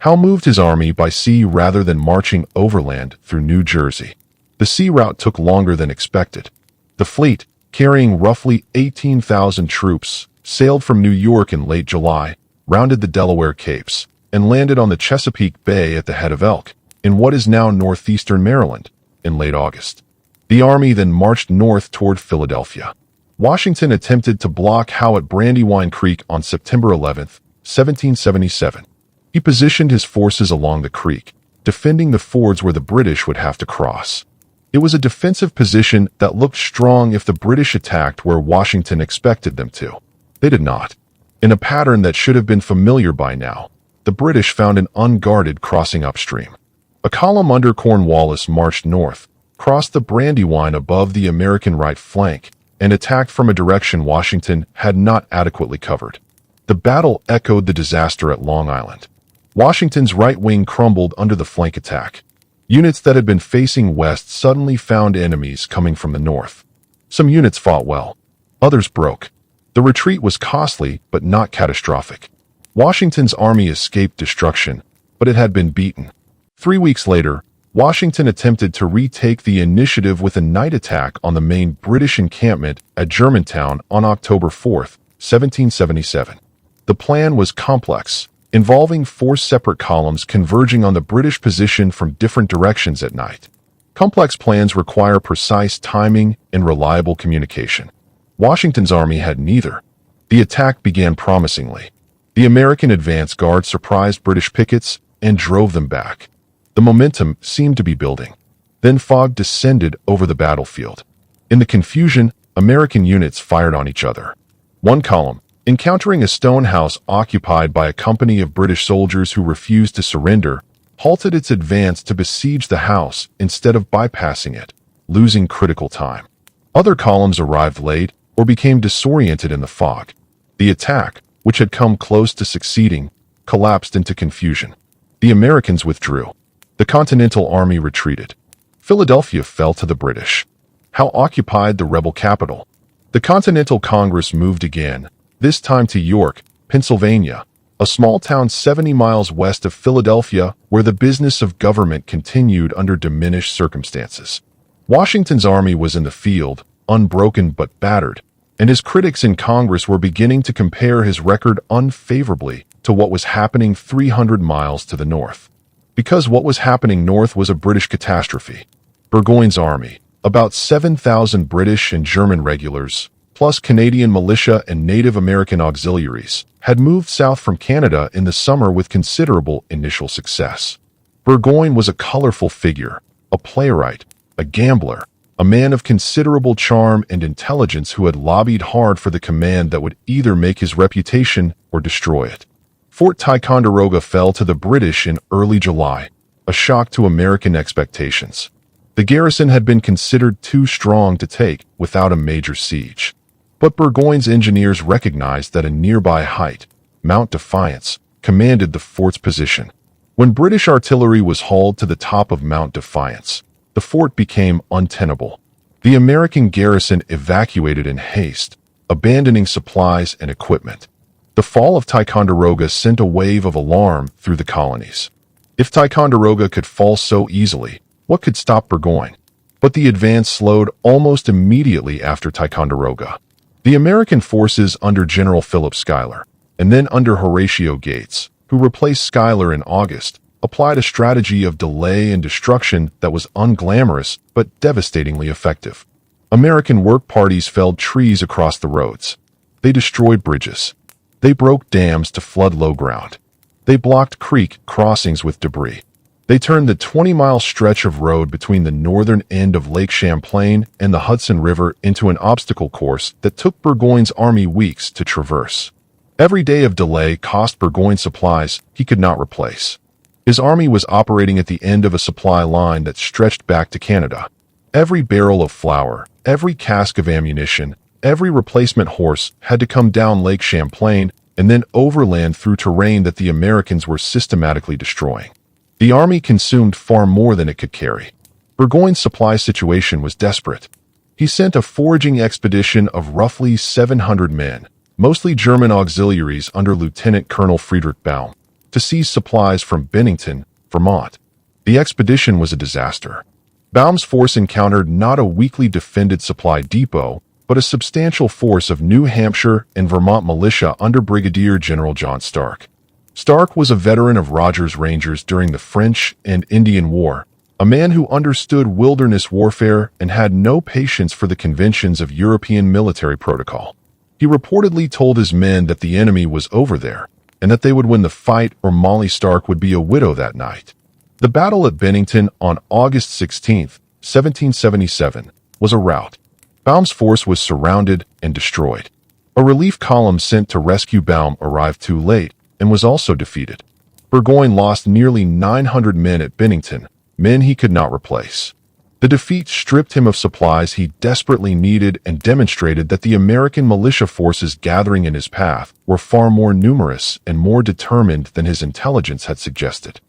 S1: Howe moved his army by sea rather than marching overland through New Jersey. The sea route took longer than expected. The fleet, carrying roughly 18,000 troops, sailed from New York in late July, rounded the Delaware Capes, and landed on the Chesapeake Bay at the head of Elk, in what is now northeastern Maryland, in late August. The army then marched north toward Philadelphia. Washington attempted to block Howe at Brandywine Creek on September 11, 1777. He positioned his forces along the creek, defending the fords where the British would have to cross. It was a defensive position that looked strong if the British attacked where Washington expected them to. They did not. In a pattern that should have been familiar by now, the British found an unguarded crossing upstream. A column under Cornwallis marched north, crossed the Brandywine above the American right flank, and attacked from a direction Washington had not adequately covered. The battle echoed the disaster at Long Island. Washington's right wing crumbled under the flank attack. Units that had been facing west suddenly found enemies coming from the north. Some units fought well. Others broke. The retreat was costly, but not catastrophic. Washington's army escaped destruction, but it had been beaten. 3 weeks later, Washington attempted to retake the initiative with a night attack on the main British encampment at Germantown on October 4, 1777. The plan was complex, involving 4 separate columns converging on the British position from different directions at night. Complex plans require precise timing and reliable communication. Washington's army had neither. The attack began promisingly. The American advance guard surprised British pickets and drove them back. The momentum seemed to be building. Then fog descended over the battlefield. In the confusion, American units fired on each other. One column, encountering a stone house occupied by a company of British soldiers who refused to surrender, halted its advance to besiege the house instead of bypassing it, losing critical time. Other columns arrived late or became disoriented in the fog. The attack, which had come close to succeeding, collapsed into confusion. The Americans withdrew. The Continental Army retreated. Philadelphia fell to the British. How occupied the rebel capital? The Continental Congress moved again, this time to York, Pennsylvania, a small town 70 miles west of Philadelphia where the business of government continued under diminished circumstances. Washington's army was in the field, unbroken but battered, and his critics in Congress were beginning to compare his record unfavorably to what was happening 300 miles to the north. Because what was happening north was a British catastrophe. Burgoyne's army, about 7,000 British and German regulars, plus Canadian militia and Native American auxiliaries, had moved south from Canada in the summer with considerable initial success. Burgoyne was a colorful figure, a playwright, a gambler, a man of considerable charm and intelligence who had lobbied hard for the command that would either make his reputation or destroy it. Fort Ticonderoga fell to the British in early July, a shock to American expectations. The garrison had been considered too strong to take without a major siege. But Burgoyne's engineers recognized that a nearby height, Mount Defiance, commanded the fort's position. When British artillery was hauled to the top of Mount Defiance, the fort became untenable. The American garrison evacuated in haste, abandoning supplies and equipment. The fall of Ticonderoga sent a wave of alarm through the colonies. If Ticonderoga could fall so easily, what could stop Burgoyne? But the advance slowed almost immediately after Ticonderoga. The American forces under General Philip Schuyler, and then under Horatio Gates, who replaced Schuyler in August, applied a strategy of delay and destruction that was unglamorous but devastatingly effective. American work parties felled trees across the roads. They destroyed bridges. They broke dams to flood low ground. They blocked creek crossings with debris. They turned the 20-mile stretch of road between the northern end of Lake Champlain and the Hudson River into an obstacle course that took Burgoyne's army weeks to traverse. Every day of delay cost Burgoyne supplies he could not replace. His army was operating at the end of a supply line that stretched back to Canada. Every barrel of flour, every cask of ammunition, every replacement horse had to come down Lake Champlain and then overland through terrain that the Americans were systematically destroying. The army consumed far more than it could carry. Burgoyne's supply situation was desperate. He sent a foraging expedition of roughly 700 men, mostly German auxiliaries under Lieutenant Colonel Friedrich Baum, to seize supplies from Bennington, Vermont. The expedition was a disaster. Baum's force encountered not a weakly defended supply depot, but a substantial force of New Hampshire and Vermont militia under Brigadier General John Stark. Stark was a veteran of Rogers Rangers during the French and Indian War, a man who understood wilderness warfare and had no patience for the conventions of European military protocol. He reportedly told his men that the enemy was over there, and that they would win the fight or Molly Stark would be a widow that night. The battle at Bennington on August 16, 1777, was a rout. Baum's force was surrounded and destroyed. A relief column sent to rescue Baum arrived too late and was also defeated. Burgoyne lost nearly 900 men at Bennington, men he could not replace. The defeat stripped him of supplies he desperately needed and demonstrated that the American militia forces gathering in his path were far more numerous and more determined than his intelligence had suggested.